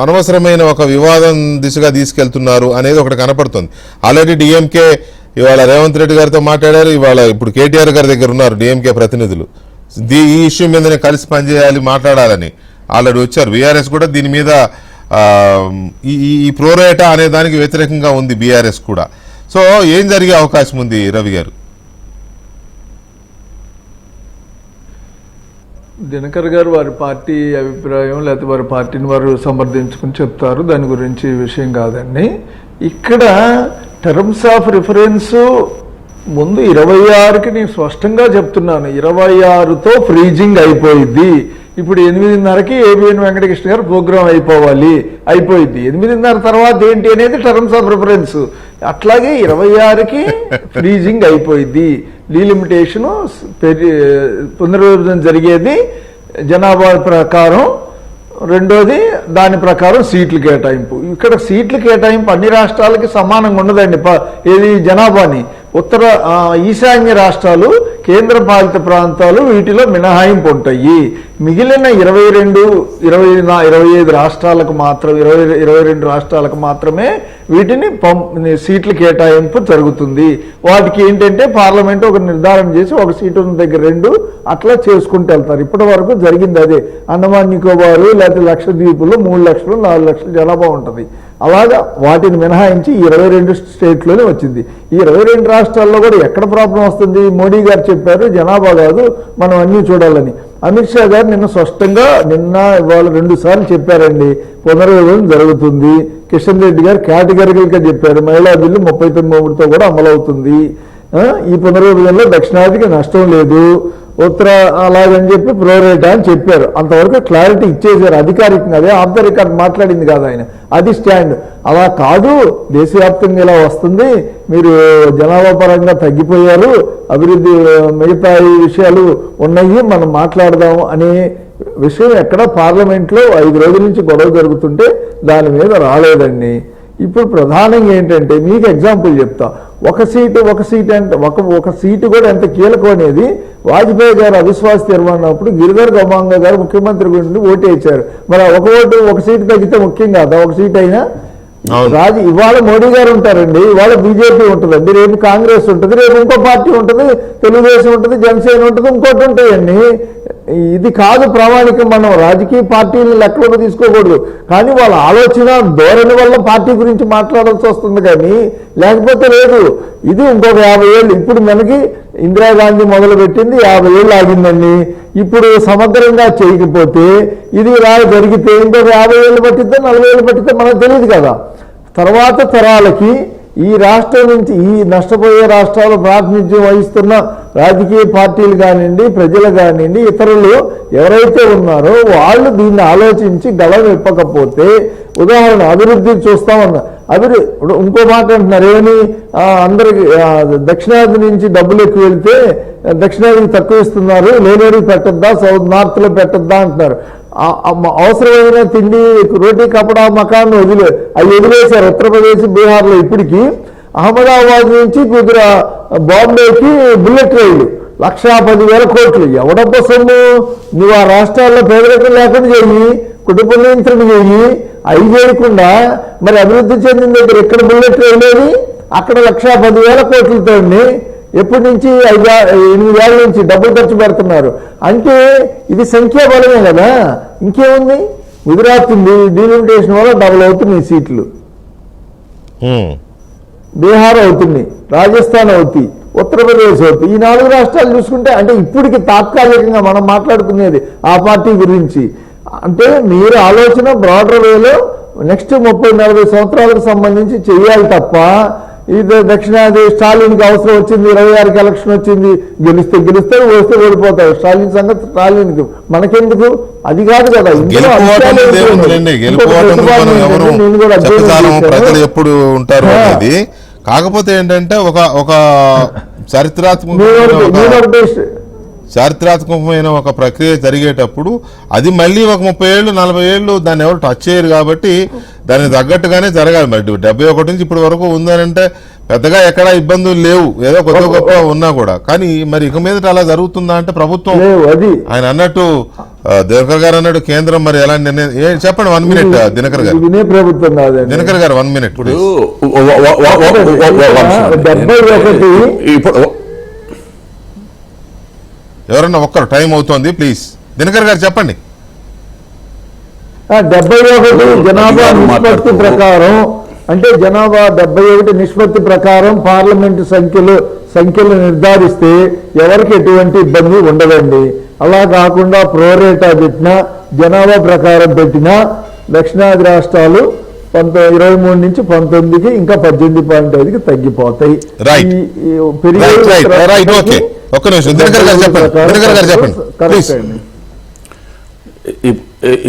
అనవసరమైన ఒక వివాదం దిశగా తీసుకెళ్తున్నారు అనేది ఒకటి కనపడుతుంది. ఆల్రెడీ డిఎంకే ఇవాళ రేవంత్ రెడ్డి గారితో మాట్లాడారు. ఇప్పుడు కేటీఆర్ గారి దగ్గర ఉన్నారు డిఎంకే ప్రతినిధులు. ఈ ఇష్యూ మీదనే కలిసి పనిచేయాలి, మాట్లాడాలని ఆల్రెడీ వచ్చారు. బీఆర్ఎస్ కూడా దీని మీద ఈ ప్రోరేటా అనే దానికి వ్యతిరేకంగా ఉంది బీఆర్ఎస్ కూడా. సో ఏం జరిగే అవకాశం ఉంది రవి గారు? దినకర్ గారు వారి పార్టీ అభిప్రాయం లేకపోతే వారి పార్టీని వారు సమర్థించుకుని చెప్తారు, దాని గురించి విషయం కాదండి. ఇక్కడ టర్మ్స్ ఆఫ్ రిఫరెన్స్ ముందు 26కి నేను స్పష్టంగా చెప్తున్నాను, 26తో ఫ్రీజింగ్ అయిపోయింది. ఇప్పుడు 8:30కి ఏబిఎన్ వెంకటకృష్ణ గారు ప్రోగ్రామ్ అయిపోయింది. 8:30 తర్వాత ఏంటి అనేది టర్మ్స్ ఆఫ్ రిఫరెన్స్. అట్లాగే 26కి ఫ్రీజింగ్ అయిపోయింది. డీలిమిటేషన్ పునర్విభజన జరిగేది జనాభా ప్రకారం, రెండోది దాని ప్రకారం సీట్లు కేటాయింపు. ఇక్కడ సీట్లు కేటాయింపు అన్ని రాష్ట్రాలకి సమానంగా ఉండదండి. ఏది జనాభాని ఈశాన్య రాష్ట్రాలు, కేంద్ర పాలిత ప్రాంతాలు వీటిలో మినహాయింపు ఉంటాయి. మిగిలిన 25 రాష్ట్రాలకు మాత్రం 22 రాష్ట్రాలకు మాత్రమే వీటిని సీట్ల కేటాయింపు జరుగుతుంది. వాటికి ఏంటంటే పార్లమెంట్ ఒక నిర్ధారణ చేసి ఒక సీటు ఉన్న దగ్గర 2 అట్లా చేసుకుంటూ వెళ్తారు. ఇప్పటి వరకు జరిగింది అదే. అండమాన్ నికోబారు లేకపోతే లక్షద్వీపుల్లో 3 లక్షలు 4 లక్షల జనాభా ఉంటుంది. అలాగా వాటిని మినహాయించి 22 స్టేట్లోనే వచ్చింది. ఈ 22 రాష్ట్రాల్లో కూడా ఎక్కడ ప్రాబ్లం వస్తుంది? మోడీ గారు చెప్పారు జనాభా కాదు మనం అన్నీ చూడాలని. అమిత్ షా గారు నిన్న స్పష్టంగా ఇవాళ 2 సార్లు చెప్పారండి, పునర్విభజన జరుగుతుంది. కిషన్ రెడ్డి గారు కేటగిరికల్గా చెప్పారు, మహిళా బిల్లు 39తో కూడా అమలవుతుంది. ఈ పునర్విభజనలో దక్షిణాదికి నష్టం లేదు, ఉత్తర అలాగని చెప్పి ప్రోరేటా అని చెప్పారు. అంతవరకు క్లారిటీ ఇచ్చేసారు అధికారికంగా. అదే ఆఫ్ ద రికార్డ్ మాట్లాడింది కాదు ఆయన, అది స్టాండ్. అలా కాదు, దేశవ్యాప్తంగా ఇలా వస్తుంది, మీరు జనాభా పరంగా తగ్గిపోయారు, అభివృద్ధి మిగతా విషయాలు ఉన్నాయి, మనం మాట్లాడదాం అనే విషయం ఎక్కడ పార్లమెంట్లో 5 రోజుల నుంచి గొడవ జరుగుతుంటే దాని మీద రాలేదండి. ఇప్పుడు ప్రధానంగా ఏంటంటే మీకు ఎగ్జాంపుల్ చెప్తా. ఒక సీటు అంటే ఒక సీటు కూడా ఎంత కీలకం అనేది వాజ్పేయి గారు అవిశ్వాస తీర్మానప్పుడు గిరిధర్ గమాంగ గారు ముఖ్యమంత్రి గురించి ఓటు వేశారు. మరి ఒక సీటు తగ్గితే ముఖ్యం కాదా? ఒక సీట్ అయినా ఇవాళ మోడీ గారు ఉంటారండి, ఇవాళ బీజేపీ ఉంటుందండి, రేపు కాంగ్రెస్ ఉంటుంది, రేపు ఇంకో పార్టీ ఉంటుంది, తెలుగుదేశం ఉంటుంది, జనసేన ఉంటుంది, ఇంకోటి ఉంటాయండి. ఇది కాదు ప్రామాణికం. మనం రాజకీయ పార్టీలు లెక్కలోకి తీసుకోకూడదు. కానీ వాళ్ళ ఆలోచన ధోరణి వల్ల పార్టీ గురించి మాట్లాడాల్సి వస్తుంది, కానీ లేకపోతే లేదు. ఇది ఇంకొక 50 ఏళ్ళు. ఇప్పుడు మనకి ఇందిరాగాంధీ మొదలుపెట్టింది 50 ఏళ్ళు ఆగిందండి. ఇప్పుడు సమగ్రంగా చేయకపోతే ఇది ఇలా జరిగితే ఇంకొక 50 ఏళ్ళు పట్టిద్దో 40 ఏళ్ళు పట్టిద్దో మనకు తెలియదు కదా. తర్వాత తరాలకి ఈ రాష్ట్రం నుంచి ఈ నష్టపోయే రాష్ట్రాలు ప్రాతినిధ్యం వహిస్తున్న రాజకీయ పార్టీలు కానివ్వండి, ప్రజలు కానివ్వండి, ఇతరులు ఎవరైతే ఉన్నారో వాళ్ళు దీన్ని ఆలోచించి గళం ఇప్పకపోతే, ఉదాహరణ అభివృద్ధి చూస్తామన్నా, ఇంకో మాట అంటున్నారు ఏమని, అందరికి దక్షిణాది నుంచి డబ్బులు ఎక్కువ వెళ్తే దక్షిణాదికి తక్కువ ఇస్తున్నారు, లేనేరు పెట్టద్దా, నార్త్లో పెట్టద్దా అంటున్నారు. అవసరమైన తిండి రోటీ కపడా మకాన్ వదిలేశారు ఉత్తరప్రదేశ్, బీహార్లో. ఇప్పటికీ అహ్మదాబాద్ నుంచి బాంబేకి బుల్లెట్ రైలు 1,10,000 కోట్లు. ఎవడబ్బ సొమ్ము? నువ్వు ఆ రాష్ట్రాల్లో పేదరికం లేకుండా చెయ్యి, కుటుంబ నియంత్రణ చెయ్యి. అవి చేయకుండా మరి అభివృద్ధి చెందిన దగ్గర ఎక్కడ బుల్లెట్ రైలు? అక్కడ 1,10,000 కోట్లతో ఎప్పటి నుంచి 8 ఏళ్ళ నుంచి డబ్బులు ఖర్చు పెడుతున్నారు. అంటే ఇది సంఖ్యాబలమే కదా, ఇంకేముంది? గుజరాత్ డీలిమిటేషన్ వల్ల డబుల్ అవుతున్నాయి సీట్లు, బీహార్ అవుతుంది, రాజస్థాన్ అవుతాయి, ఉత్తరప్రదేశ్ అవుతాయి. ఈ 4 రాష్ట్రాలు చూసుకుంటే అంటే ఇప్పటికి తాత్కాలికంగా మనం మాట్లాడుకునేది ఆ పార్టీ గురించి. అంటే మీరు ఆలోచన బ్రాడర్ వేలో నెక్స్ట్ 30-40 సంవత్సరాలకు సంబంధించి చెయ్యాలి తప్ప ఇది దక్షిణాది స్టాలిన్కి అవసరం వచ్చింది, 26కి ఎలక్షన్ వచ్చింది, గెలిస్తే వస్తే ఓడిపోతారు. స్టాలిన్ సంగతి స్టాలిన్కి, మనకెందుకు? అది కాదు కదా. ప్రజలు ఎప్పుడు ఉంటారు అనేది. కాకపోతే ఏంటంటే ఒక చారిత్రాత్మకమైన ఒక ప్రక్రియ జరిగేటప్పుడు అది మళ్ళీ ఒక 30 ఏళ్ళు 40 ఏళ్ళు దాన్ని ఎవరు టచ్ చేయరు కాబట్టి దానికి తగ్గట్టుగానే జరగాలి. మరి 71 నుంచి ఇప్పటి వరకు ఉందనంటే పెద్దగా ఎక్కడా ఇబ్బందులు లేవు, ఏదో కొత్త గొప్ప ఉన్నా కూడా. కానీ మరి ఇక మీదట అలా జరుగుతుందా అంటే ప్రభుత్వం ఆయన అన్నట్టు దినకర్ గారు అన్నాడు కేంద్రం మరి ఎలా నిర్ణయం చెప్పండి. 1 మినిట్ దినకర్ గారు. దినకర్ గారు 1 మినిట్. ఎవరన్నా ఒక్కరు, టైం అవుతోంది, ప్లీజ్ దినకర్ గారు చెప్పండి. 71 జనాభా నిష్పత్తి ప్రకారం, అంటే జనాభా 71 నిష్పత్తి ప్రకారం పార్లమెంటు సంఖ్యలు నిర్ధారిస్తే ఎవరికి ఎటువంటి ఇబ్బంది ఉండదండి. అలా కాకుండా ప్రోరేటా పెట్టినా, జనాభా ప్రకారం పెట్టినా దక్షిణాది రాష్ట్రాలు 23 నుంచి 19కి ఇంకా 18.5కి తగ్గిపోతాయి. రైట్ రైట్ ఓకే, ఒక్క నిమిషం దినకర్ గారు చెప్పండి. దినకర్ గారు చెప్పండి ప్లీజ్.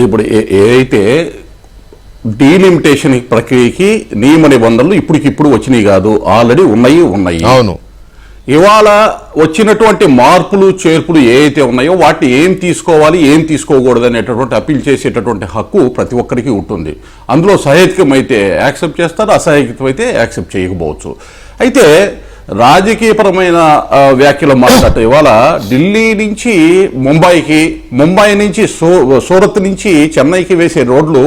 ఇప్పుడు ఏదైతే డీలిమిటేషన్ ప్రక్రియకి నియమ నిబంధనలు ఇప్పటికిప్పుడు వచ్చినాయి కాదు, ఆల్రెడీ ఉన్నాయి. అవును. ఇవాళ వచ్చినటువంటి మార్పులు చేర్పులు ఏవైతే ఉన్నాయో వాటిని ఏం తీసుకోవాలి, ఏం తీసుకోకూడదు అనేటటువంటి అప్పీల్ చేసేటటువంటి హక్కు ప్రతి ఒక్కరికి ఉంటుంది. అందులో సహేతుకం అయితే యాక్సెప్ట్ చేస్తారు, అసహేతుకం అయితే యాక్సెప్ట్ చేయకపోవచ్చు. అయితే రాజకీయపరమైన వ్యాఖ్యలు మాట్లాడటం, ఇవాళ ఢిల్లీ నుంచి ముంబైకి, ముంబై నుంచి సూరత్ నుంచి చెన్నైకి వేసే రోడ్లు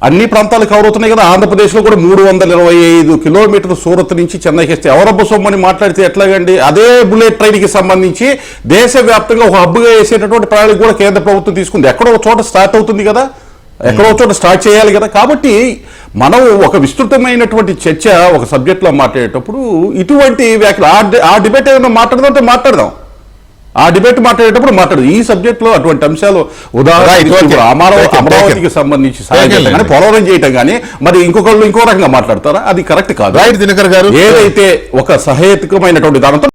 అన్ని ప్రాంతాలు కవర్ అవుతున్నాయి కదా. ఆంధ్రప్రదేశ్లో కూడా 325 కిలోమీటర్లు సూరత్ నుంచి చెన్నైకి వస్తే ఎవరబ్బ సొమ్మని మాట్లాడితే ఎట్లాగండి? అదే బుల్లెట్ ట్రైన్కి సంబంధించి దేశవ్యాప్తంగా ఒక హబ్గా వేసేటటువంటి ప్రణాళిక కూడా కేంద్ర ప్రభుత్వం తీసుకుంది. ఎక్కడో ఒక చోట స్టార్ట్ అవుతుంది కదా, ఎక్కడో చోట స్టార్ట్ చేయాలి కదా. కాబట్టి మనం ఒక విస్తృతమైనటువంటి చర్చ ఒక సబ్జెక్ట్లో మాట్లాడేటప్పుడు ఇటువంటి వ్యాఖ్యలు, ఆ డిబేట్ ఏమైనా మాట్లాడదాం, ఆ డిబేట్ మాట్లాడేటప్పుడు మాట్లాడదు. ఈ సబ్జెక్ట్ లో అటువంటి అంశాలు ఉదాహరణ అమరావతికి సంబంధించి కానీ పోలవరం చేయటం కానీ మరి ఇంకొకళ్ళు ఇంకో రకంగా మాట్లాడతారా? అది కరెక్ట్ కాదు. దినకర్ గారు ఏదైతే ఒక సహేతుకమైనటువంటి దానితో